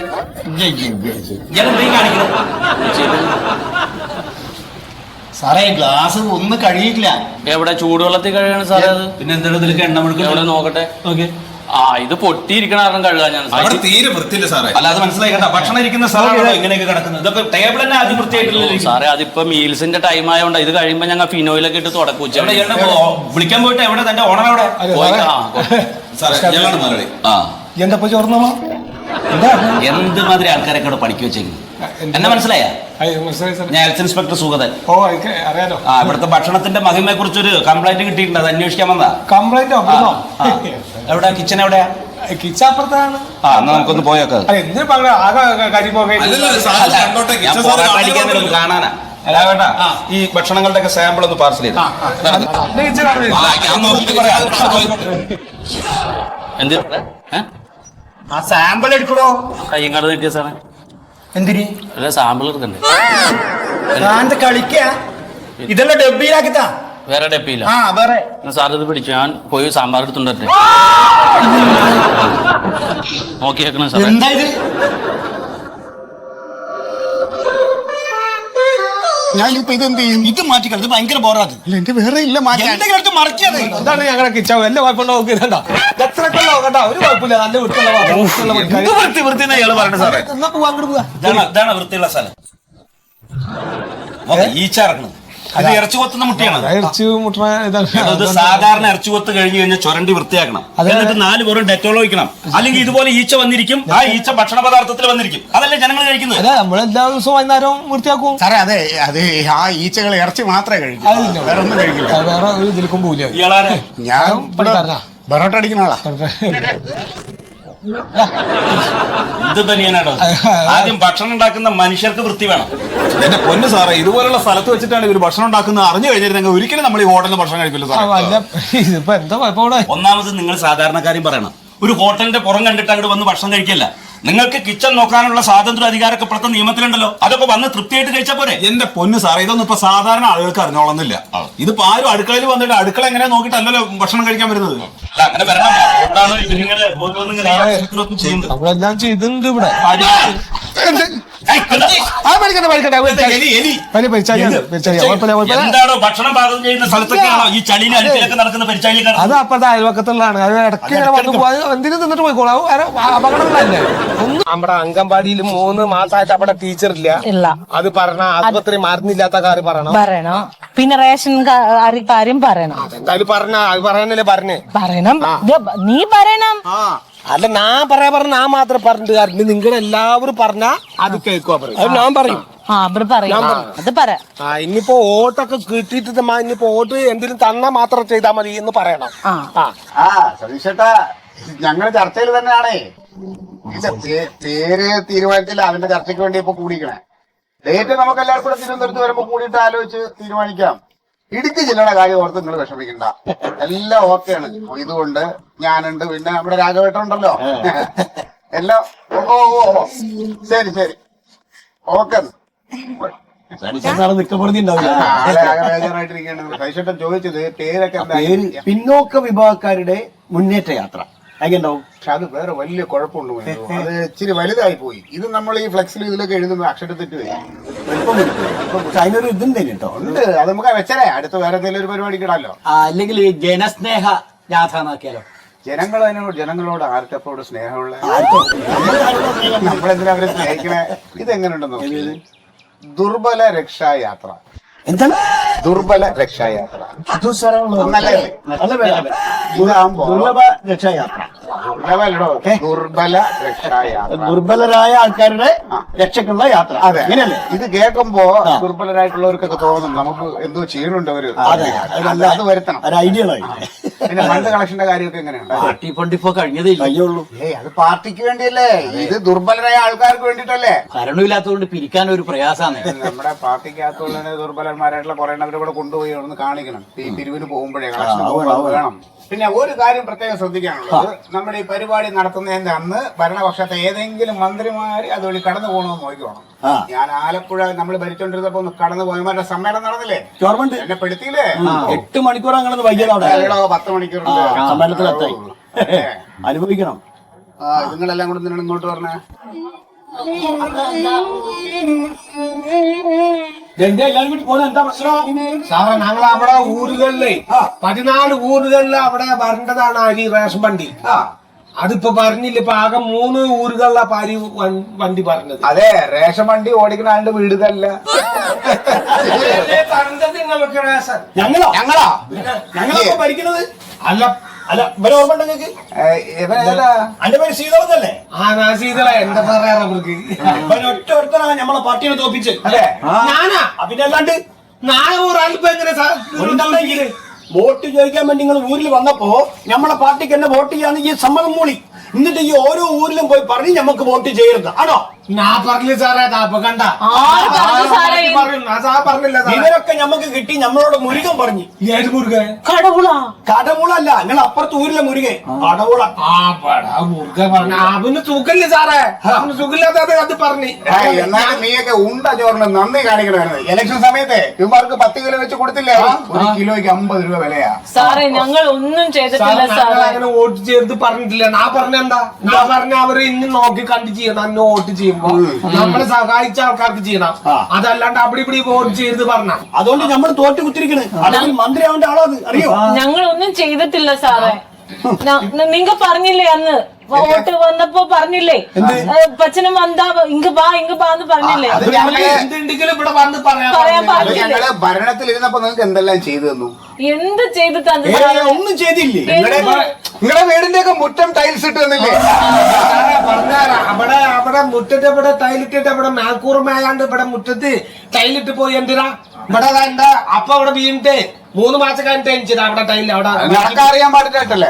സാറേ ഗ്ലാസ് ഒന്ന് കഴുകിയിട്ടില്ല. എവിടെ? ചൂടുവെള്ളത്തിൽ കഴുകണം സാറേ. അത് പിന്നെ എന്താണ് ഇതിലേക്ക് എണ്ണ മുഴുക്ക? എവിടെ നോക്കട്ടെ. ഓക്കെ. ഇത് പൊട്ടിയിരിക്കണ കാരണം കഴുകാൻ ഞാൻ. അവിടെ തീരെ വൃത്തിയില്ല സാറേ. അല്ല അത് മനസ്സിലായി കേട്ടോ. ഭക്ഷണം ഇരിക്കുന്ന സ്ഥലമാണോ ഇങ്ങനെയൊക്കെ കിടക്കുന്നത്? ഇതൊക്കെ ടേബിൾ തന്നെ ആദ്യം വൃത്തിയായിട്ടില്ല സാറേ. അതിപ്പോ മീൽസിന്റെ ടൈം ആയതുകൊണ്ട് ഇത് കഴിയുമ്പോ ഞങ്ങൾ ഫിനോയിലൊക്കെ ഇട്ട് തുടക്കും. വിളിക്കാൻ പോയിട്ട് എവിടെ തന്റെ ഓണർ എവിടെ? എന്തപ്പോ ചോർന്നോ? എന്ത് മാതിരി ആൾക്കാരൊക്കെ ഇവിടെ പഠിക്കു വെച്ചേക്കുന്നു. എന്നെ മനസ്സിലായ? ഞാൻ ഹെൽത്ത് ഇൻസ്പെക്ടർ സുഗതൻ. അറിയാലോ. ഇവിടുത്തെ ഭക്ഷണത്തിന്റെ മഹിമയെ കുറിച്ചൊരു കംപ്ലൈന്റ് കിട്ടിയിട്ടുണ്ട്, അത് അന്വേഷിക്കാൻ വന്നതാ. കംപ്ലൈന്റോ? എവിടെ? കിച്ചൺ എവിടെയാ? കിച്ചൺ അപ്പുറത്താണ്. എന്നാ നമുക്കൊന്ന് പോയേക്കാം. കാണാനാ. അല്ല വേണ്ട, ഈ ഭക്ഷണങ്ങളുടെ ഒക്കെ സാമ്പിൾ ഒന്ന് പാർസൽ ചെയ്തു. എന്ത് ആ സാമ്പിൾ എടുക്കണോ? കയ്യങ്ങാട് നീട്ടിയ സാറേ. എന്തിന്? അല്ല സാമ്പിൾ എടുക്കണ്ടേ? കളിക്ക ഇതെല്ലാം ഡബ്ബിയിലാക്കിത്താ. വേറെ ഡപ്പിയില്ല വേറെ. സാർ ഇത് പിടിച്ചു. ഞാൻ പോയി സാമ്പാർ എടുത്തുണ്ടേ നോക്കി വെക്കണം സാർ. എന്താ ഇത്? ഞാനിപ്പോ ഇതെന്ത് ചെയ്യും? ഇത് മാറ്റിക്കളത് ഭയങ്കര ബോറാത്. അല്ല, എന്റെ വേറെ ഇല്ല മാറ്റാൻ. എന്തെങ്കിലും എടുത്ത് മറക്കിയത്. എന്താണ് ഞങ്ങളെ കിച്ചാവ് വല്ല കുഴപ്പമുണ്ടോ നോക്കിയിട്ടുണ്ടോ? എത്രക്കുള്ള കേട്ടോ, ഒരു കുഴപ്പമില്ല, നല്ല വൃത്തിയുള്ള വൃത്തി ഇയാള് പറയണ സാറേ. എന്നാ പോവാ, അങ്ങോട്ട് പോവാ. ഇതാണ് വൃത്തിയുള്ള സ്ഥലം. ഈച്ച ഇറക്കണം. ഇത് ഇറച്ചി കൊത്തുന്ന മുട്ടയാണ്. ഇറച്ചി മുട്ട ഇതാണ്. ഇത് സാധാരണ ഇറച്ചി കൊത്ത് കഴിഞ്ഞ് കഴിഞ്ഞാൽ ചുരണ്ടി വൃത്തിയാക്കണം. എന്നിട്ട് 4 പേരും ഡെറ്റോൾ ഒഴിക്കണം. അല്ലെങ്കിൽ ഇതുപോലെ ഈച്ച വന്നിരിക്കും. ആ ഈച്ച ഭക്ഷണ പദാർത്ഥത്തിൽ വന്നിരിക്കും. അതല്ലേ ജനങ്ങൾ കഴിക്കുന്നത്. അല്ല, നമ്മളെല്ലാ ദിവസവും വൈകുന്നേരം വൃത്തിയാക്കും. സാറേ അതെ അത് ആ ഈച്ചകൾ ഇറച്ചി മാത്രമേ കഴിക്കൂ, വേറെ ഒന്നും കഴിക്കില്ല. വേറെ ഒരു ഇതിലേക്കും പോവില്ല. ഇയാളാരെ ഞാൻ പണിക്കാരനാ. ബറോട്ട അടിക്കുന്ന ആളാ. ഇത് തന്നെയാണോ? ആദ്യം ഭക്ഷണം ഉണ്ടാക്കുന്ന മനുഷ്യർക്ക് വൃത്തി വേണം. എന്റെ പൊന്നു സാറേ, ഇതുപോലുള്ള സ്ഥലത്ത് വെച്ചിട്ടാണ് ഇവർ ഭക്ഷണം ഉണ്ടാക്കുന്നത് അറിഞ്ഞു കഴിഞ്ഞിരുന്നെങ്കിൽ ഒരിക്കലും നമ്മൾ ഈ ഹോട്ടലിൽ ഭക്ഷണം കഴിക്കില്ല സാറേ. അല്ല, ഇതിപ്പോ എന്താ കുഴപ്പം ഇവിടെ? ഒന്നാമത് നിങ്ങൾ സാധാരണക്കാരും പറയണം, ഒരു ഹോട്ടലിന്റെ പുറം കണ്ടിട്ട് അങ്ങോട്ട് വന്ന് ഭക്ഷണം കഴിക്കില്ല. നിങ്ങൾക്ക് കിച്ചൺ നോക്കാനുള്ള സ്വാതന്ത്ര്യ അധികാരമൊക്കെ ഇപ്പോഴത്തെ നിയമത്തിലുണ്ടല്ലോ. അതൊക്കെ വന്ന് തൃപ്തിയായിട്ട് കഴിച്ചാൽ പോരെ. എന്റെ പൊന്നു സാറേ, ഇതൊന്നും ഇപ്പൊ സാധാരണ ആളുകൾക്ക് അറിഞ്ഞോളന്നില്ല. ഇതിപ്പോ ആരും അടുക്കളയിൽ വന്നിട്ട് അടുക്കള എങ്ങനെ നോക്കിയിട്ടല്ലല്ലോ ഭക്ഷണം കഴിക്കാൻ വരുന്നത്. അങ്ങനെ വരണം. അതുകൊണ്ടാണ് ഇവരിങ്ങനെ ഓരോന്നിങ്ങനെ ചെയ്യുന്നത്. നമ്മളെല്ലാം ചെയ്തിട്ടുണ്ട് ഇവിടെ. എന്താണോ ഭക്ഷണം പാകം ചെയ്യുന്ന സ്ഥലത്തൊക്കെയാണോ ഈ ചളിയിലെ അടുപ്പിലൊക്കെ നടക്കുന്ന പരിചാലിക്കാർ? അത് അപ്പഴത്തെ അയൽവക്കത്തുള്ളതാണ്. അത് ഇടയ്ക്ക് ഇങ്ങനെ വന്ന് പോയി എന്തിനും തിന്നിട്ട് പോയിക്കോളാം. അപകടങ്ങളല്ലേ. നമ്മുടെ അംഗൻവാടിയിൽ 3 മാസമായിട്ട് അവിടെ ടീച്ചർ ഇല്ല. അത് പറഞ്ഞ ആശുപത്രി മരുന്നില്ലാത്ത കാര്യം പറയണോ? പിന്നെ റേഷൻ കാര്യം പറയണം. എന്തായാലും പറഞ്ഞ അത് പറയാനല്ലേ പറയണം. നീ പറയണം. അല്ല, ഞാൻ പറഞ്ഞ ഞാൻ മാത്രം പറഞ്ഞിട്ട് കാര്യം നിങ്ങൾ എല്ലാവരും പറഞ്ഞാ അത് കേൾക്കുക. അത് ഞാൻ പറയും. അത് പറ. ഇനിയിപ്പോ വോട്ടൊക്കെ കിട്ടിയിട്ട് ഇനിയിപ്പോ വോട്ട് എന്തെങ്കിലും തന്നാ മാത്രം ചെയ്താൽ മതി എന്ന് പറയണം. സതീഷേട്ടാ, ഞങ്ങള് ചർച്ചയിൽ തന്നെയാണേ. പേര് തീരുമാനിച്ചില്ല, അതിന്റെ ചർച്ചയ്ക്ക് വേണ്ടി ഇപ്പൊ കൂടിക്കണേ. ഡേറ്റ് നമുക്ക് എല്ലാവർക്കും കൂടെ തിരുവനന്തപുരത്ത് വരുമ്പോ കൂടിയിട്ട് ആലോചിച്ച് തീരുമാനിക്കാം. ഇടുക്കി ജില്ലയുടെ കാര്യം ഓർത്ത് നിങ്ങൾ വിഷമിക്കണ്ട, എല്ലാം ഓക്കെയാണ്. ഇതുകൊണ്ട് ഞാനുണ്ട്, പിന്നെ നമ്മുടെ രാഘവേട്ടൻ ഉണ്ടല്ലോ, എല്ലാം ശരി ശരി ഓക്കെ. ബേജാറായിട്ടിരിക്കേണ്ടത് ചോദിച്ചത് പേരൊക്കെ പിന്നോക്ക വിഭാഗക്കാരുടെ മുന്നേറ്റ യാത്ര എങ്ങനെയുണ്ടാവും? പക്ഷെ അത് വേറെ വലിയ കുഴപ്പമുണ്ട്. അത് ഇച്ചിരി വലുതായി പോയി. ഇത് നമ്മൾ ഈ ഫ്ലെക്സിൽ ഇതിലൊക്കെ എഴുതുന്ന അക്ഷരത്തെറ്റ് വരും. അതിനൊരു ഇതുണ്ട് കേട്ടോ. ഉണ്ട്, അത് നമുക്ക് വെച്ചേ അടുത്ത വേറെ എന്തെങ്കിലും ഒരു പരിപാടിക്ക് ഇടാലോ. അല്ലെങ്കിൽ ജനസ്നേഹ യാത്ര എന്നാക്കിയാലോ? ജനങ്ങളോട് ആർക്കപ്പോട് സ്നേഹമുള്ള നമ്മളെന്തിനാ അവരെ സ്നേഹിക്കണേ? ഇതെങ്ങനെയുണ്ടെന്ന് നോക്കിയത്? ദുർബല രക്ഷായാത്ര. എന്താണ് ദുർബല രക്ഷായാത്ര? ദുർലഭ രക്ഷായാത്ര. ദുർബല രക്ഷായാത്ര, ദുർബലരായ ആൾക്കാരുടെ രക്ഷക്കുള്ള യാത്ര. അതെ, അങ്ങനെയല്ലേ? ഇത് കേൾക്കുമ്പോ ദുർബലരായിട്ടുള്ളവർക്കൊക്കെ തോന്നും നമുക്ക് എന്തോ ചെയ്യണുണ്ട് അവര്. അത് വരുത്തണം, ഒരു ഐഡിയ. പിന്നെ ഫണ്ട് കളക്ഷന്റെ കാര്യമൊക്കെ എങ്ങനെയുണ്ട്? പാർട്ടി ഫണ്ട് ഇപ്പൊ കഴിഞ്ഞതേ കഴിയുള്ളൂ. അത് പാർട്ടിക്ക് വേണ്ടിയല്ലേ, ഇത് ദുർബലരായ ആൾക്കാർക്ക് വേണ്ടിട്ടല്ലേ. ഭരണമില്ലാത്തതുകൊണ്ട് പിരിക്കാൻ ഒരു പ്രയാസമാണ്. നമ്മുടെ പാർട്ടിക്കകത്തുള്ള ദുർബലന്മാരായിട്ടുള്ള കുറെ അവരെ കൂടെ കൊണ്ടുപോയി ഒന്ന് കാണിക്കണം. ഈ പിരിവിന് പോകുമ്പോഴേ കളക്ഷൻ വേണം. പിന്നെ ഒരു കാര്യം പ്രത്യേകം ശ്രദ്ധിക്കാനുള്ളത്, നമ്മുടെ ഈ പരിപാടി നടത്തുന്നതിന്റെ അന്ന് ഭരണപക്ഷത്തെ ഏതെങ്കിലും മന്ത്രിമാര് അതുവഴി കടന്നു പോകണമെന്ന് നോക്കിക്കോണം. ഞാൻ ആലപ്പുഴ നമ്മൾ ഭരിച്ചോണ്ടിരുന്നപ്പോ കടന്നു പോയമാരുടെ സമ്മേളനം നടന്നില്ലേ? ഗവൺമെന്റ് എന്നെ പെടുത്തിയില്ലേ? 8 മണിക്കൂർ അങ്ങനെ വൈകിയത് അവിടെ. 10 മണിക്കൂറുണ്ട് സമ്മേളനത്തിലെത്തായി. അനുഭവിക്കണം. നിങ്ങളെല്ലാം കൂടെ നിന്നെ ഇങ്ങോട്ട് പറഞ്ഞേ. സാറേ, ഞങ്ങൾ അവിടെ ഊരുകളിലെ 14 ഊരുകളിൽ അവിടെ വരേണ്ടതാണ് അരി റേഷൻ വണ്ടി. അതിപ്പോ പറഞ്ഞില്ല, ഇപ്പൊ ആകെ 3 ഊരുകളിലാ അരി വണ്ടി പറഞ്ഞത്. അതെ, റേഷൻ വണ്ടി ഓടിക്കുന്ന ആളുടെ വീടുകളില്ല. ഞങ്ങളാ ഭരിക്കുന്നത്. അല്ല അല്ല, ഇവരെ ഓർമ്മ നിങ്ങൾക്ക്? എന്റെ പേര് ശീതളന്നല്ലേ? ഞാൻ ശീതള. എന്താ പറയാ അവർക്ക്? ഒറ്റ ഒരുത്തനാണ് നമ്മളെ പാർട്ടിയെ തോപ്പിച്ച്. അല്ലേ? ഞാനാ? പിന്നെ അല്ലാണ്ട് ഒരാളിപ്പോ എങ്ങനെ വോട്ട് ചോദിക്കാൻ വേണ്ടി നിങ്ങൾ ഊരിൽ വന്നപ്പോ നമ്മളെ പാർട്ടിക്ക് എന്നെ വോട്ട് ചെയ്യാന്ന് ഈ സമ്മതം മൂളി. എന്നിട്ട് ഈ ഓരോ ഊരിലും പോയി പറഞ്ഞ് നമുക്ക് വോട്ട് ചെയ്യരുത് ആണോ? ഞാൻ പറഞ്ഞില്ല സാറേ, അപ്പൊ കണ്ട പറഞ്ഞില്ല. ഇവരൊക്കെ നമുക്ക് കിട്ടി നമ്മളോട് മുരുകൻ പറഞ്ഞു. ഏത് മുരുകൻ? കടവുളല്ല, നിങ്ങൾ അപ്പുറത്ത് ഊരിലെ മുരുകൻ കടവുള. മുരുകൻ പറഞ്ഞ അവന് സുഖല്ലേ സാറേ? അവന് സുഖമില്ലാത്ത അത് പറഞ്ഞു. എന്നാലും നീയൊക്കെ ഉണ്ട ചോറിന് നന്ദി കാണിക്കണമായിരുന്നു. ഇലക്ഷൻ സമയത്തെ ഇവർക്ക് 10 കിലോ വെച്ച് കൊടുത്തില്ലേ? 1 കിലോയ്ക്ക് 50 രൂപ വിലയാ. സാറേ, ഞങ്ങൾ ഒന്നും ചെയ്തിട്ടില്ല. അങ്ങനെ വോട്ട് ചെയ്ത് പറഞ്ഞിട്ടില്ല. ഞാൻ പറഞ്ഞെന്താ? ഞാൻ പറഞ്ഞ അവര് ഇന്ന് നോക്കി കണ്ടു ചെയ്യണം, അന്ന് വോട്ട് ചെയ്യും. ചെയ്യുമ്പോ നമ്മളെ സഹായിച്ച ആൾക്കാർക്ക് ചെയ്യണം, അതല്ലാണ്ട് അവിടെ ഇവിടെ വോട്ട് ചെയ്ത് പറഞ്ഞ അതുകൊണ്ട് നമ്മൾ തോറ്റു കുത്തിരിക്കണ്. അല്ലെങ്കിൽ മന്ത്രി ആവേണ്ട ആളോ അത് അറിയോ? ഞങ്ങളൊന്നും ചെയ്തിട്ടില്ല സാറേ. നിങ്ങ പറഞ്ഞില്ലേ അന്ന് വോട്ട് വന്നപ്പോ പറഞ്ഞില്ലേ പച്ചനും വന്നാ ഇങ്ങ് ബാന്ന് പറഞ്ഞില്ലേ? എന്തുണ്ടെങ്കിലും ഇവിടെ വന്ന് പറയാൻ പറഞ്ഞില്ലേ? ഞങ്ങള് ഭരണത്തിലിരുന്നപ്പോ നിങ്ങൾക്ക് എന്തെല്ലാം ചെയ്തു തന്നു? എന്ത് ചെയ്ത് തന്നു? ഒന്നും ചെയ്തില്ലേ? നിങ്ങളുടെ വീടിന്റെ ഒക്കെ മുറ്റം ടൈൽസ് ഇട്ട് തന്നില്ലേ? അവിടെ മുറ്റത്ത് ഇവിടെ ടൈലിട്ടിട്ട് ഇവിടെ മേൽക്കൂറുമായാണ്ട് ഇവിടെ മുറ്റത്ത് ടൈലിട്ട് പോയി എന്തിനാ ഇവിടെ എന്താ അപ്പൊ അവിടെ വീണിട്ട് 3 മാസം കഴിഞ്ഞിട്ട് എനിച്ചത് അവിടെ ടൈലിൽ അവിടെ അറിയാൻ പാടില്ലല്ലേ?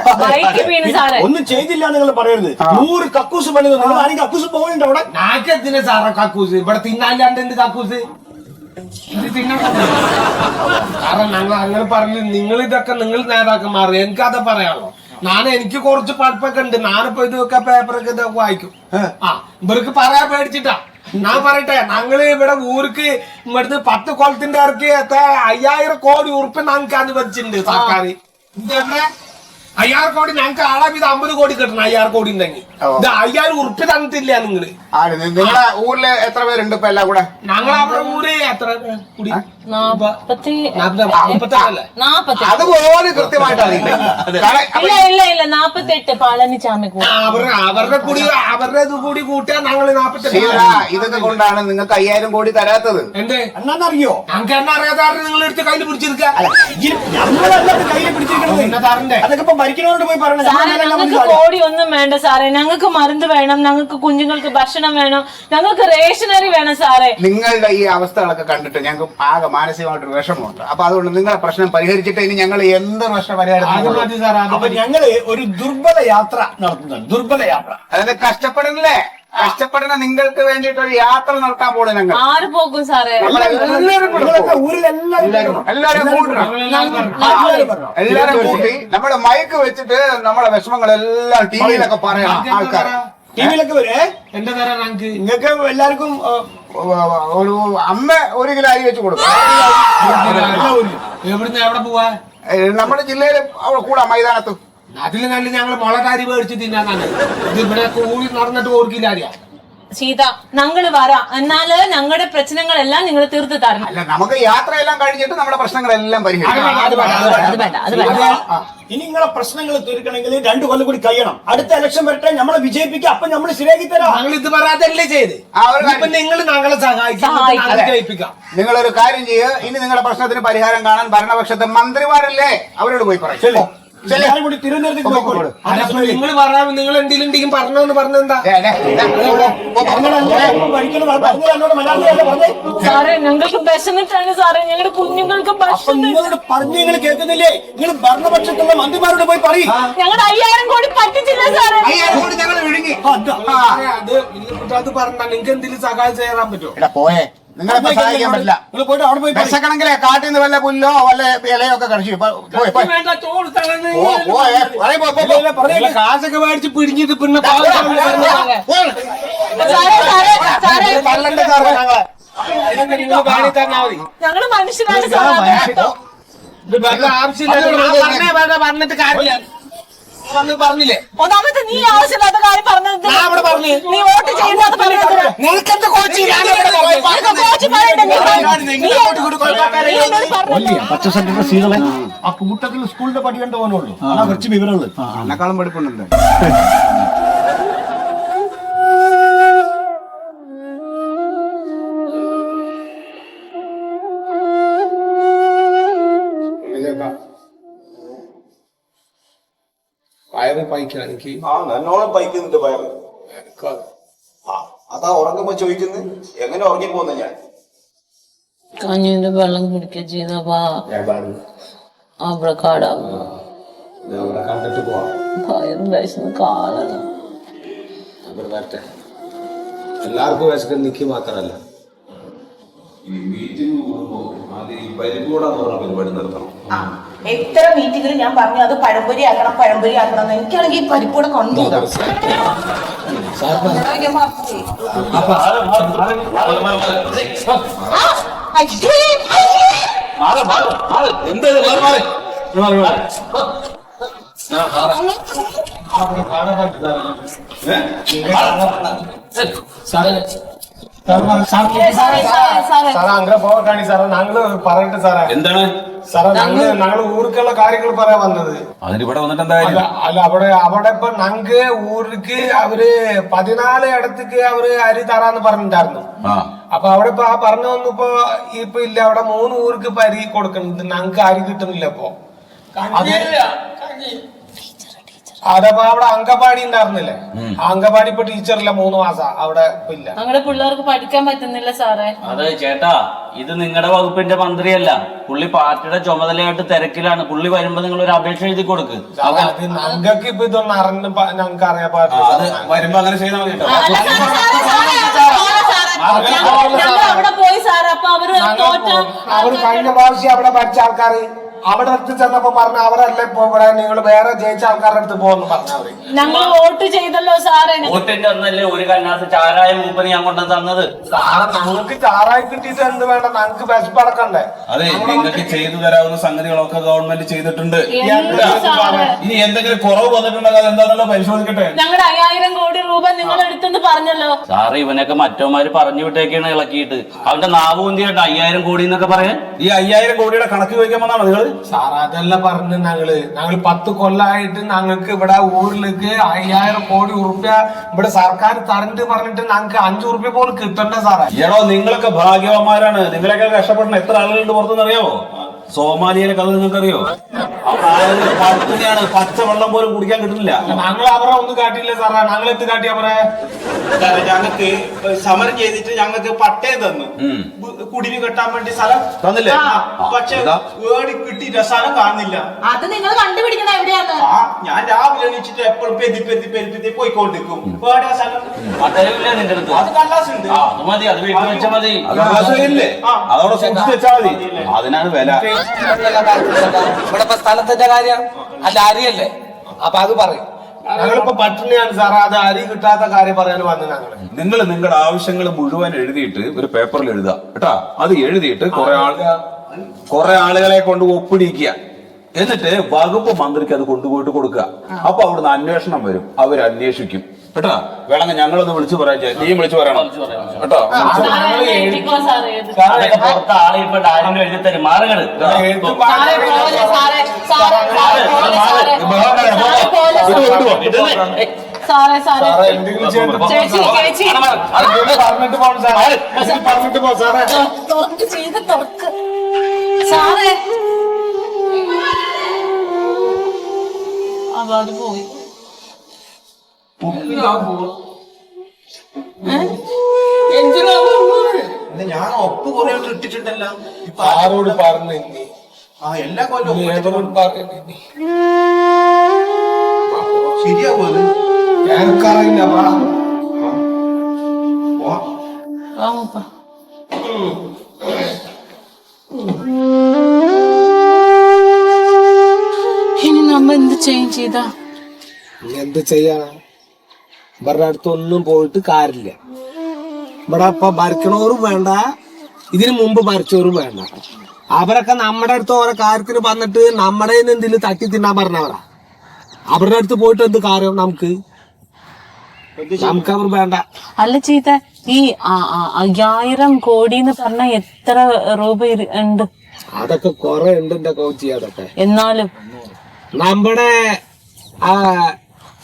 ഒന്നും ചെയ്തില്ല നിങ്ങൾ പറയരുത്. 100 കക്കൂസ് പണി ആണെങ്കിൽ കക്കൂസ് പോകുന്നുണ്ട് അവിടെ. നാക്കെത്തിന് സാറേ കക്കൂസ് ഇവിടെ തിന്നാല്ലാണ്ട് എന്ത് കക്കൂസ് ഇത് തിന്നാൻ കാരണം ഞങ്ങൾ അങ്ങനെ പറഞ്ഞു. നിങ്ങൾ ഇതൊക്കെ നിങ്ങൾ നേതാക്കന്മാർ എനിക്കത് പറയാമല്ലോ. എനിക്ക് കുറച്ച് പഠിപ്പൊക്കെ ഉണ്ട്. ഞാനിപ്പോ ഇതൊക്കെ പേപ്പറൊക്കെ ഇതൊക്കെ വായിക്കും. ഇവർക്ക് പറയാൻ പേടിച്ചിട്ടാ. ഞാൻ പറയട്ടെ, ഞങ്ങള് ഇവിടെ ഊർക്ക് ഇവിടുന്ന് 10 കൊല്ലത്തിന്റെ ഇറക്കി 5000 കോടി ഉറുപ്പ് ഞങ്ങൾക്ക് അനുവദിച്ചിട്ടുണ്ട് സർക്കാർ. 5000 കോടി ഞങ്ങൾക്ക് ആളാം ഇത് 50 കോടി കിട്ടണം. 5000 കോടി ഉണ്ടെങ്കിൽ ഇത് 5000 ഉറുപ്പ് തന്നിട്ടില്ല നിങ്ങള്. നിങ്ങളുടെ ഊരില് എത്ര പേരുണ്ട് ഇപ്പൊ എല്ലാം കൂടെ? ഞങ്ങളവിടെ ഊര് എത്ര കൂടി 40 അതുപോലെ കൃത്യമായിട്ടാണ്. ഇല്ല 48 പളനിച്ചാമി അവരുടെ കൂടി അവരുടെ ഇത് കൂടി കൂട്ടിയാ ഞങ്ങള് 48. ഇതൊക്കെ കൊണ്ടാണ് നിങ്ങൾക്ക് 5000 കോടി തരാത്തത്. എന്തേ എന്നാന്നറിയോ? ഞങ്ങൾക്ക് എന്നെ അറിയാതെ നിങ്ങൾ എടുത്ത് കയ്യിൽ പിടിച്ചിരിക്കുക. കയ്യിൽ പിടിച്ചിരിക്കണത് അതൊക്കെ ഇപ്പൊ ഭരിക്കുന്നവരോട് പോയി പറയണം. ഞങ്ങൾക്ക് കോടി ഒന്നും വേണ്ട സാറേ. ഞങ്ങൾക്ക് മരുന്ന് വേണം, ഞങ്ങൾക്ക് കുഞ്ഞുങ്ങൾക്ക് ഭക്ഷണം വേണം, ഞങ്ങൾക്ക് റേഷനറി വേണം സാറേ. നിങ്ങളുടെ ഈ അവസ്ഥകളൊക്കെ കണ്ടിട്ട് ഞങ്ങൾക്ക് ആകെ മാനസികമായിട്ടൊരു വിഷമമുണ്ട്. അപ്പൊ അതുകൊണ്ട് നിങ്ങളുടെ പ്രശ്നം പരിഹരിച്ചിട്ട് ഇനി ഞങ്ങൾ എന്ത് പ്രശ്നം പരിഹാരം? അപ്പൊ ഞങ്ങള് ഒരു ദുർബല യാത്ര നടത്തുന്നുണ്ട്. ദുർബല യാത്ര അതായത് കഷ്ടപ്പെടണല്ലേ? കഷ്ടപ്പെടുന്ന നിങ്ങൾക്ക് വേണ്ടിയിട്ട് ഒരു യാത്ര നടത്താൻ പോണേ ഞങ്ങൾ. ആര് പോകും സാറേ? എല്ലാരും കൂട്ടി നമ്മുടെ മൈക്ക് വെച്ചിട്ട് നമ്മുടെ വിഷമങ്ങളെല്ലാം ടിവിയിലൊക്കെ പറയണം. ആൾക്കാർ ടിവിയിലൊക്കെ വരെ എന്റെ തരാം നിങ്ങൾക്ക് എല്ലാവർക്കും ഒരു അമ്മ 1 കിലോ അരി വെച്ച് കൊടുക്കും. എവിടുന്ന് എവിടെ പോവാ? നമ്മുടെ ജില്ലയിൽ അവിടെ കൂടാ മൈതാനത്ത്. അതിൽ നല്ല ഞങ്ങൾ മുളകാരി മേടിച്ച് തിന്നാനാണ്. ഇത് ഇവിടെ കൂടി നടന്നിട്ട് ഓർക്കില്ല അറിയാ. സീത ഞങ്ങള് വരാം, എന്നാല് ഞങ്ങളുടെ പ്രശ്നങ്ങളെല്ലാം നിങ്ങൾ തീർത്ത് തരണം. അല്ല, നമുക്ക് യാത്രയെല്ലാം കഴിഞ്ഞിട്ട് നമ്മുടെ പ്രശ്നങ്ങളെല്ലാം പരിഹരിക്കണം. ഇനി നിങ്ങളെ പ്രശ്നങ്ങൾ തീർക്കണമെങ്കിൽ 2 കൊല്ലം കൂടി കഴിയണം. അടുത്ത ഇലക്ഷൻ വരട്ടെ, നമ്മളെ വിജയിപ്പിക്കുക. അപ്പൊ നമ്മൾ ശരിയാക്കി തരാം. ഞങ്ങൾ ഇത് പറയാതല്ലേ ചെയ്ത്. നിങ്ങൾ ഞങ്ങളെ സഹായിക്കാം. നിങ്ങളൊരു കാര്യം ചെയ്യുക. ഇനി നിങ്ങളുടെ പ്രശ്നത്തിന് പരിഹാരം കാണാൻ ഭരണപക്ഷത്തെ മന്ത്രിമാരല്ലേ, അവരോട് പോയി പറയാം. നിങ്ങൾ പറയാം. നിങ്ങൾ എന്തെങ്കിലും പറഞ്ഞോന്ന് പറഞ്ഞെന്താ? സാറേ ഞങ്ങൾക്ക് വിശന്നിട്ടാണ് സാറേ. ഞങ്ങളുടെ കുഞ്ഞുങ്ങൾക്ക് പറഞ്ഞു നിങ്ങൾ കേൾക്കുന്നില്ലേ? നിങ്ങൾ ഭരണപക്ഷത്തുള്ള മന്ത്രിമാരോട് പോയി പറയും. ഞങ്ങളുടെ 5000 കോടി പറ്റിച്ചില്ല സാറേ. 5000 കോടി ഞങ്ങൾ വിഴുങ്ങി. അത് പറഞ്ഞാ നിങ്ങൾക്ക് എന്തെങ്കിലും സഹായം ചെയ്യാൻ പറ്റുമോ? പോയേ, നിങ്ങളെ സഹായിക്കാൻ പറ്റില്ല. വിശക്കണമെങ്കിലേ കാട്ടിൽ നിന്ന് വല്ല പുല്ലോ വല്ല ഇലയോ ഒക്കെ കഴിച്ചു. കാശൊക്കെ മേടിച്ച് പിടിഞ്ഞിട്ട് പിന്നെ ഞങ്ങള് മനുഷ്യരാണ് സാറേ. ആവശ്യമില്ല പറഞ്ഞിട്ട് കാര്യമില്ല. പറഞ്ഞില്ലേ ഒന്നാമത്തെ നീ ആവശ്യമില്ലാത്ത കാര്യം പറഞ്ഞത്. നീ വോട്ട് ചെയ്യുന്നത് പച്ചസംഘടന സീതളെ ആ കൂട്ടത്തിൽ സ്കൂളിന്റെ പടി കണ്ട പോലുള്ളൂ. കുറച്ച് വിവരമുള്ളൂ. എന്നെക്കാളും പഠിപ്പുണ്ട്. വയറ് പൈക്കണം എനിക്ക്. നല്ലോണം പൈക്കുന്നുണ്ട് വയറ്. അതാ ഉറങ്ങുമ്പോ ചോദിക്കുന്നത് എങ്ങനെ ഉറങ്ങിപ്പോന്ന ഞാൻ. കഞ്ഞിന്റെ വെള്ളം കുടിക്കുക ചെയ്തപ്പാ അവിടെ കാടാ കണ്ടിട്ട് പോവാം. വയറും വിശന്ന് കാലാണ്. വരട്ടെ. എല്ലാവർക്കും വിശക്കുന്ന നിക്ക് മാത്രല്ല. പരിപാടി നടത്തണം. എത്ര മീറ്റിങ്ങിൽ ഞാൻ പറഞ്ഞു അത് പഴംപൊരി ആക്കണം പഴംപൊരി ആക്കണം. എനിക്കാണെങ്കിൽ പരിപ്പൂടെ കൊണ്ടു എന്താ സാറേ അങ്ങനെ പോകട്ടാണ് സാറേ ഞങ്ങള് പറയട്ടെ സാറേ. എന്താണ് സാറേ ഞങ്ങള് ഊർക്കുള്ള കാര്യങ്ങൾ പറയാൻ വന്നത്. അതിനിവിടെ വന്നിട്ട് എന്തായാലും അല്ല അവിടെ ഇപ്പൊ ഞങ്ങക്ക് ഊർക്ക് അവര് 14 ഇടത്തേക്ക് അവര് അരി തരാന്ന് പറഞ്ഞിട്ടുണ്ടായിരുന്നു. അപ്പൊ അവിടെ ഇപ്പൊ ആ പറഞ്ഞു വന്നിപ്പോ ഇപ്പൊ ഇല്ല, അവിടെ 3 ഊർക്ക് ഇപ്പൊ അരി കൊടുക്കുന്നുണ്ട്. ഞങ്ങക്ക് അരി കിട്ടുന്നില്ല ഇപ്പൊ. അതപ്പോ അവിടെ അങ്കവാടി ഉണ്ടായിരുന്നില്ലേ, അങ്കവാടി ഇപ്പൊ ടീച്ചറില്ല 3 മാസം അവിടെ ഇപ്പൊ ഇല്ല. ഞങ്ങളുടെ പിള്ളേർക്ക് പഠിക്കാൻ പറ്റുന്നില്ല സാറേ. അതെ ചേട്ടാ, ഇത് നിങ്ങളുടെ വകുപ്പിന്റെ മന്ത്രിയല്ല, പുള്ളി പാർട്ടിയുടെ ചുമതലയായിട്ട് തിരക്കിലാണ്. പുള്ളി വരുമ്പോ നിങ്ങൾ ഒരു അപേക്ഷ എഴുതി കൊടുക്ക്. അത് ഞങ്ങൾക്ക് ഇപ്പൊ ഇതൊന്നും അറിഞ്ഞ ഞങ്ങൾക്ക് അറിയാൻ പാടില്ല. വരുമ്പോ അങ്ങനെ ചെയ്താൽ മതി കേട്ടോ. അവിടെ പോയി സാർ, അപ്പൊ അവര് അവര് കഴിഞ്ഞ പ്രാവശ്യം അവിടെ പഠിച്ച ആൾക്കാര് അവിടെ അടുത്ത് ചെന്നപ്പോ പറഞ്ഞ അവരല്ല ഇപ്പൊ ഇവിടെ നിങ്ങൾ വേറെ ജയിച്ച ആൾക്കാരുടെ അടുത്ത് പോകുന്നു പറഞ്ഞവര്. ഞങ്ങൾ വോട്ട് ചെയ്തല്ലോ സാറേ. വോട്ടിന്റെ ഒന്നല്ലേ ഒരു കന്നാസ് ചാരായ മൂപ്പന് ഞാൻ കൊണ്ടു തന്നത്. സാറേ ഞങ്ങൾക്ക് ചാറായി കിട്ടിയിട്ട് എന്ത് വേണ്ട, ഞങ്ങൾക്ക് വിശപ്പടക്കണ്ടേ. അതെ, നിങ്ങൾക്ക് ചെയ്തു തരാവുന്ന സംഗതികളൊക്കെ ഗവൺമെന്റ് ചെയ്തിട്ടുണ്ട്. ഇനി എന്തെങ്കിലും കുറവ് വന്നിട്ടുണ്ടെങ്കിൽ അത് എന്താണെന്നുള്ള പരിശോധിക്കട്ടെ. ഞങ്ങളുടെ 5000 കോടി രൂപ നിങ്ങൾ എടുത്തെന്ന് പറഞ്ഞല്ലോ സാറേ. ഇവനൊക്കെ മറ്റോമാര് പറഞ്ഞു വിട്ടേക്കാണ് ഇളക്കിയിട്ട്. അവന്റെ നാവുന്തിയായിട്ട് 5000 കോടി എന്നൊക്കെ പറയാൻ. ഈ 5000 കോടിയുടെ കണക്ക് ചോദിക്കാൻ വന്നാണോ നിങ്ങള്? സാർ അതല്ല പറഞ്ഞു, ഞങ്ങള് 10 കൊല്ലമായിട്ട് ഞങ്ങൾക്ക് ഇവിടെ ഊരിലേക്ക് 5000 കോടി ഉറുപ്പ്യ ഇവിടെ സർക്കാർ തരണ്ട് പറഞ്ഞിട്ട് ഞങ്ങൾക്ക് 5 ഉറുപ്പ്യ പോലും കിട്ടണ്ടേ സാറേ. എടോ, നിങ്ങളൊക്കെ ഭാഗ്യവന്മാരാണ്. നിങ്ങളൊക്കെ കഷ്ടപ്പെടുന്ന എത്ര ആളുകളുണ്ട് പുറത്തുനിന്ന് അറിയാമോ? സോമാലിയിലെ കഥ നിങ്ങൾക്കറിയോ? പട്ടിണിയാണ്, പച്ചവെള്ളം പോലും കുടിക്കാൻ കിട്ടുന്നില്ല. ഞങ്ങൾ അവരെ ഒന്നും കാട്ടിയില്ല സാറേ. ഞങ്ങൾ എന്ത് കാട്ടി അവരെ? ഞങ്ങൾക്ക് സമരം ചെയ്തിട്ട് ഞങ്ങൾക്ക് പട്ടയം തന്നു, കുടിന് കെട്ടാൻ വേണ്ടി സ്ഥലം തന്നില്ലേ? പക്ഷെ ഏടി കിട്ടിയില്ല, സ്ഥലം കാണുന്നില്ല. അത് നിങ്ങൾ കണ്ടുപിടിക്കണം എവിടെയാണ്. ഞാൻ രാവിലെ എണീച്ചിട്ട് എപ്പോഴും പെരുത്തി പോയിക്കൊണ്ടിരിക്കും. വേറെ സ്ഥലം പട്ടയമില്ലേ നിന്റെ അടുത്ത്? അത് കല്ലാസുണ്ട്. അത് മതി, അത് വീട്ടിൽ വെച്ചാൽ മതി. ഇല്ലേ? അതോടെ സൂക്ഷിച്ച് വെച്ചാൽ മതി. അതിനാണ് വില. ഇവിടെ സ്ഥലത്തിന്റെ കാര്യം അത് അരിയല്ലേ, അപ്പൊ അത് പറയും. ഞങ്ങളിപ്പോ പട്ടിണിയാണ് സാറേ, അത് അരി കിട്ടാത്ത കാര്യം പറയാൻ വന്നു. ഞങ്ങള് നിങ്ങളുടെ ആവശ്യങ്ങൾ മുഴുവൻ എഴുതിയിട്ട് ഒരു പേപ്പറിൽ എഴുതുക കേട്ടാ. അത് എഴുതിയിട്ട് കുറെ ആളുകളെ കൊണ്ട് ഒപ്പിടിക്കുക. എന്നിട്ട് വകുപ്പ് മന്ത്രിക്ക് അത് കൊണ്ടുപോയിട്ട് കൊടുക്കുക. അപ്പൊ അവിടുന്ന് അന്വേഷണം വരും, അവരന്വേഷിക്കും കേട്ടാ. വേണമെങ്കിൽ ഞങ്ങളൊന്ന് വിളിച്ചു പറയാം. നീ വിളിച്ചു പറയണം കേട്ടോ. പുറത്ത് ആളെ ഇപ്പൊ ഡാരിന് എഴുതി തരും. മാറുകള് സാറേ സാറേ ചേച്ചി ചേച്ചി പറഞ്ഞിട്ട് പോകണം സാറേ, പറഞ്ഞിട്ട് പോ സാറേ. തുറക്ക് ചെയ്ത് തുറക്ക് സാറേ. അപ്പൊ അത് പോയി. ഞാൻ ഒപ്പ് കുറെ ഇട്ടിട്ടുണ്ടല്ലോ. ആരോട് പറഞ്ഞു? എല്ലാ കൊല്ലം പറഞ്ഞു ശരിയാവുമത് എനിക്കറിയില്ല. ഇനി നമ്മ എന്ത് ചെയ്താ? എന്ത് ചെയ്യാനാ? ഇവരുടെ അടുത്തൊന്നും പോയിട്ട് കാര്യമില്ല. ഇവിടെ ഇപ്പൊ ഭരിക്കണവരും വേണ്ട, ഇതിനു മുമ്പ് ഭരിച്ചവരും വേണ്ട. അവരൊക്കെ നമ്മുടെ അടുത്ത് ഓരോ കാര്യത്തിന് വന്നിട്ട് നമ്മുടെ എന്തെങ്കിലും തട്ടി തിന്നാൻ പറഞ്ഞവരാ. അവരുടെ അടുത്ത് പോയിട്ട് എന്ത് കാര്യം? നമുക്ക് അവർ വേണ്ട. അല്ല ചീത്ത, ഈ 5000 കോടി എന്ന് പറഞ്ഞ എത്ര രൂപ ഉണ്ട്? അതൊക്കെ കൊറേ ഉണ്ട് എന്റെ കോച്ചി. അതൊക്കെ എന്നാലും നമ്മുടെ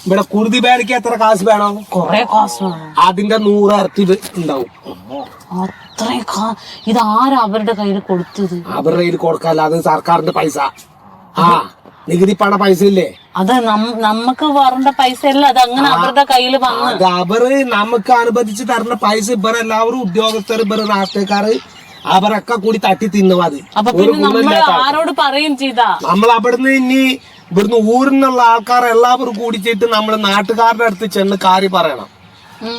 ഇവിടെ കുരുതി പേരയ്ക്ക് എത്ര കാശ് വേണം? കൊറേ കാശ് വേണം. അതിന്റെ 100 ഇരട്ടി ഉണ്ടാവും. അത്രയും ഇത് ആരാ അവരുടെ കയ്യിൽ കൊടുത്തത്? അവരുടെ കയ്യിൽ കൊടുക്കാല്ല, അത് സർക്കാരിന്റെ പൈസ. നികുതി പണ പൈസ ഇല്ലേ? അത് നമുക്ക് വരേണ്ട പൈസ അല്ല, അത് അങ്ങനെ അവരുടെ കയ്യിൽ വന്നു. അത് അവര് നമുക്ക് അനുവദിച്ച് തരുന്ന പൈസ ഇവരെല്ലാവരും ഉദ്യോഗസ്ഥർ, ഇവര് രാഷ്ട്രീയക്കാര്, അവരൊക്കെ കൂടി തട്ടി തിന്നുവാതി. അപ്പൊ പിന്നെ നമ്മൾ ആരോട് പറയും ചെയ്താ? നമ്മൾ അവിടുന്ന് ഇവിടുന്ന് ഊരിൽ നിന്നുള്ള ആൾക്കാർ എല്ലാവരും കൂടിച്ചിട്ട് നമ്മൾ നാട്ടുകാരുടെ അടുത്ത് ചെന്ന് കാര്യം പറയണം.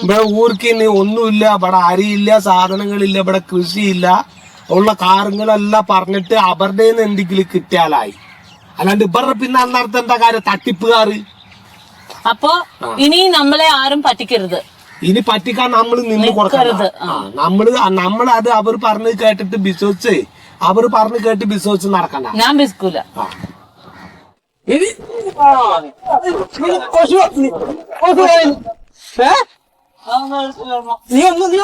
ഇവിടെ ഊർക്ക് ഇനി ഒന്നുമില്ല, ഇവിടെ അരിയില്ല, സാധനങ്ങളില്ല, ഇവിടെ കൃഷിയില്ല, ഉള്ള കാര്യങ്ങളെല്ലാം പറഞ്ഞിട്ട് അവരുടെ എന്തെങ്കിലും കിട്ടിയാലായി. അല്ലാണ്ട് ഇവരുടെ പിന്നെ അന്നേരത്തെ എന്താ കാര്യം? തട്ടിപ്പുകാര്. അപ്പൊ ഇനി നമ്മളെ ആരും പറ്റിക്കരുത്. ഇനി പറ്റിക്കാൻ നമ്മൾ നിന്ന് കൊടുക്കരുത്. നമ്മളത് അവർ പറഞ്ഞ് കേട്ടിട്ട് വിശ്വസിച്ച്, അവർ പറഞ്ഞ് കേട്ട് വിശ്വസിച്ച് നടക്കണ്ട. ഞാൻ ബിസ്കൂല. നീ ഒന്ന് നീ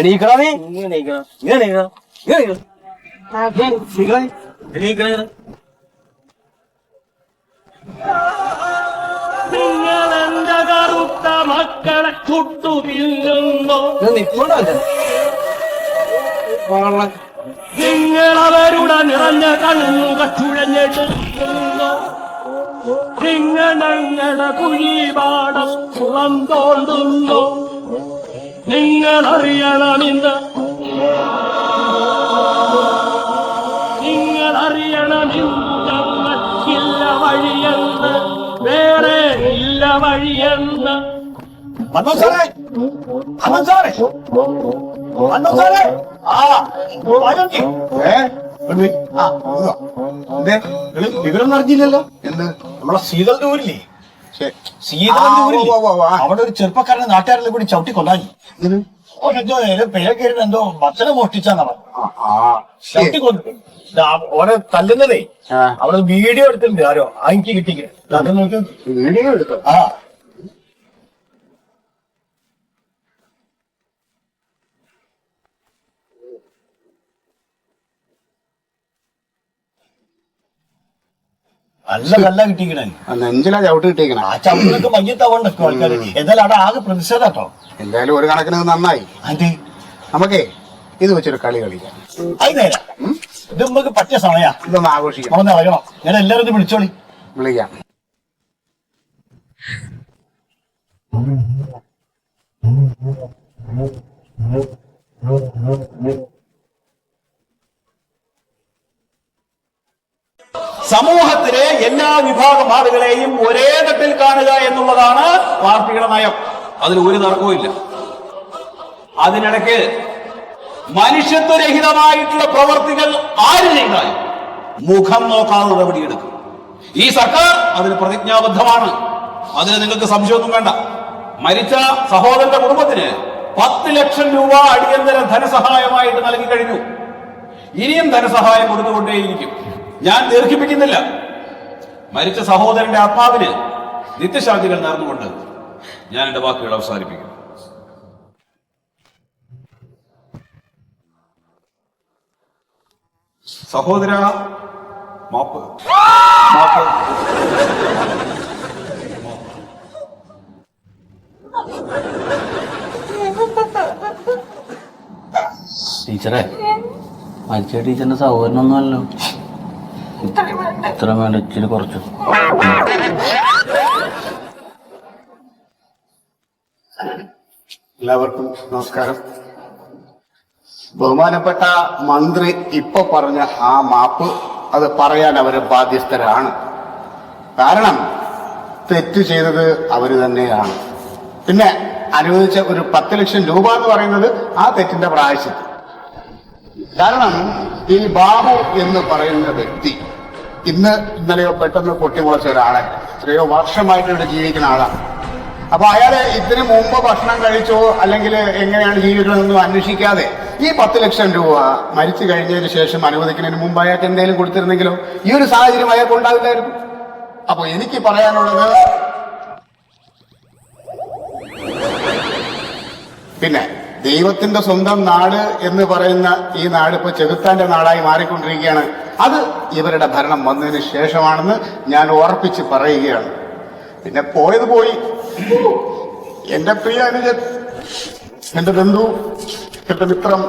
എണീക്കണ നീ നിങ്ങളെന്റെ കറുത്ത മക്കളെ ചുട്ടു തിന്നുന്നു. നിങ്ങളവരുടെ നിറഞ്ഞ കണ്ണുക ചുഴഞ്ഞെടുക്കുന്നു. നിങ്ങളങ്ങളുടെ കുഴിപാടം കുളം തോണ്ടുന്നു. നിങ്ങളറിയണമെന്ന് ഞങ്ങൾക്കില്ല വഴിയെന്ന്, വേറെ ഇല്ല വഴിയെന്ന്. സാറേ സാറേ സാറേ വിവരം അറിഞ്ഞില്ലല്ലോ. എന്ത് നമ്മളെ ശീതളിന്റെ ഊരില്ലേ, ശീതളിന്റെ ഊരില്ലേ, അവിടെ ഒരു ചെറുപ്പക്കാരനെ നാട്ടുകാരെല്ലാം കൂടി ചവിട്ടി കൊല്ലാഞ്ഞു. എന്തോ പേരക്കേരൻ എന്തോ ഭക്ഷണം മോഷ്ടിച്ചാന്നാ ചവിട്ടി കൊന്നിട്ട് ഓനെ തല്ലുന്നതേ. അവിടെ വീഡിയോ എടുത്തിട്ടുണ്ട് ആരോ, എനിക്ക് കിട്ടിക്കുന്നത്. അത് നോക്കി വീഡിയോ എടുത്തു. ആ നല്ല കല്ല കിട്ടിക്കണേ, നെഞ്ചിലാ ചവിട്ട് കിട്ടിയേക്കണേ. ആ ചവിട്ടിലൊക്കെ മയ്യത്താവണ്ടൊക്കെ ആൾക്കാർ. എന്തായാലും അവിടെ ആകെ പ്രതിഷേധം കേട്ടോ. എന്തായാലും ഒരു കണക്കിന് നന്നായി. നമുക്കേ ഇത് വെച്ചൊരു കളി കളിക്കാം. അത് നേരം ഇത് നമുക്ക് പറ്റിയ സമയാ. ഇതൊന്ന് ആഘോഷിക്കാം. ഒന്ന് വരണം. ഞാൻ എല്ലാവരും ഒന്ന് വിളിച്ചോളി. വിളിക്കാം. സമൂഹത്തിലെ എല്ലാ വിഭാഗം ആളുകളെയും ഒരേ തട്ടിൽ കാണുക എന്നുള്ളതാണ് പാർട്ടിയുടെ നയം. അതിൽ ഒരു തർക്കവുമില്ല. അതിനിടയ്ക്ക് മനുഷ്യത്വരഹിതമായിട്ടുള്ള പ്രവർത്തികൾ ആര് ചെയ്താലും മുഖം നോക്കാതെ നടപടിയെടുക്കും. ഈ സർക്കാർ അതിന് പ്രതിജ്ഞാബദ്ധമാണ്. അതിന് നിങ്ങൾക്ക് സംശയമൊന്നും വേണ്ട. മരിച്ച സഹോദരന്റെ കുടുംബത്തിന് 10 ലക്ഷം രൂപ അടിയന്തര ധനസഹായമായിട്ട് നൽകി കഴിഞ്ഞു. ഇനിയും ധനസഹായം കൊടുത്തുകൊണ്ടേയിരിക്കും. ഞാൻ ദീർഘിപ്പിക്കുന്നില്ല. മരിച്ച സഹോദരന്റെ ആത്മാവിന് നിത്യശാന്തികൾ നേർന്നുകൊണ്ട് ഞാൻ എന്റെ വാക്കുകൾ അവസാനിപ്പിക്കും. സഹോദര, മാപ്പ് മാപ്പ്. ടീച്ചറെ, മരിച്ച ടീച്ചറിന്റെ സഹോദരനൊന്നുമല്ലോ. ഇത്ര വേണ്ട, ഇച്ചിരി കുറച്ചു. എല്ലാവർക്കും നമസ്കാരം. ബഹുമാനപ്പെട്ട മന്ത്രി ഇപ്പൊ പറഞ്ഞ ആ മാപ്പ് അത് പറയാൻ അവര് ബാധ്യസ്ഥരാണ്. കാരണം തെറ്റ് ചെയ്തത് അവര് തന്നെയാണ്. പിന്നെ അനുവദിച്ച ഒരു 10 ലക്ഷം രൂപ എന്ന് പറയുന്നത് ആ തെറ്റിന്റെ പ്രായശ്ചിത്തം. കാരണം ഈ ബാബു എന്ന് പറയുന്ന വ്യക്തി ഇന്നലെയോ പെട്ടെന്ന് പൊട്ടിമുളച്ച ഒരാളല്ല. എത്രയോ വർഷമായിട്ട് ഇവിടെ ജീവിക്കുന്ന ആളാണ്. അപ്പൊ അയാള് ഇതിനു മുമ്പ് ഭക്ഷണം കഴിച്ചോ അല്ലെങ്കിൽ എങ്ങനെയാണ് ജീവിക്കണമെന്നൊന്നും അന്വേഷിക്കാതെ ഈ 10 ലക്ഷം രൂപ മരിച്ചു കഴിഞ്ഞതിന് ശേഷം അനുവദിക്കുന്നതിന് മുമ്പ് അയാൾക്ക് എന്തെങ്കിലും കൊടുത്തിരുന്നെങ്കിലോ ഈ ഒരു സാഹചര്യം അയാൾക്ക് ഉണ്ടാവില്ലായിരുന്നു. അപ്പൊ എനിക്ക് പറയാനുള്ളത്, പിന്നെ ദൈവത്തിന്റെ സ്വന്തം നാട് എന്ന് പറയുന്ന ഈ നാട് ഇപ്പൊ ചെകുത്താന്റെ നാടായി മാറിക്കൊണ്ടിരിക്കുകയാണ്. അത് ഇവരുടെ ഭരണം വന്നതിന് ശേഷമാണെന്ന് ഞാൻ ഉറപ്പിച്ച് പറയുകയാണ്. പിന്നെ പോയത് പോയി. എന്റെ പ്രിയ അനുജൻ, എന്റെ ബന്ധു, എന്റെ മിത്രം,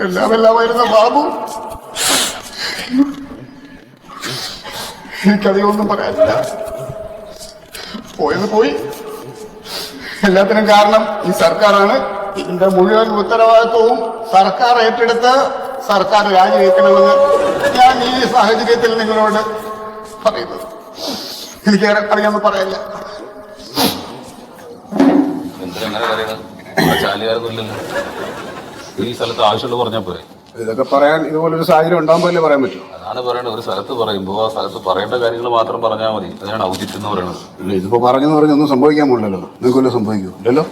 എല്ലാമായിരുന്ന ബാബു, എനിക്കധികമൊന്നും പറയാനില്ല. പോയത് പോയി. എല്ലാത്തിനും കാരണം ഈ സർക്കാരാണ്. ഇതിന്റെ മുഴുവൻ ഉത്തരവാദിത്വവും സർക്കാർ ഏറ്റെടുത്ത് സർക്കാർ രാജിവെക്കണമെന്ന് ഞാൻ ഈ സാഹചര്യത്തിൽ നിങ്ങളോട് പറയുന്നത്. എനിക്ക് അറിയാമെന്ന് പറയില്ല. ഈ സ്ഥലത്ത് ആവശ്യമുള്ള പറഞ്ഞാൽ പോരെ. ഇതൊക്കെ പറയാൻ ഇതുപോലൊരു സാഹചര്യം ഉണ്ടാകുമ്പോഴല്ലേ പറയാൻ പറ്റും. അതാണ് പറയേണ്ടത്. ഒരു സ്ഥലത്ത് പറയുമ്പോൾ ആ സ്ഥലത്ത് പറയേണ്ട കാര്യങ്ങൾ മാത്രം പറഞ്ഞാൽ മതി. അതിനാണ് ഔചിത്യം എന്ന് പറയുന്നത്. ഇല്ല, ഇതിപ്പോ പറഞ്ഞെന്ന് പറഞ്ഞൊന്നും സംഭവിക്കാൻ പോലല്ലോ. നിങ്ങൾക്ക് വല്ലതും സംഭവിക്കൂ ഇല്ലല്ലോ.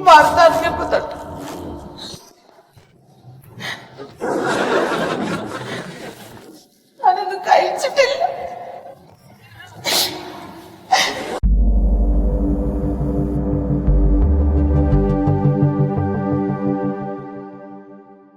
വാർത്ത അറിഞ്ഞപ്പോ തൊട്ട്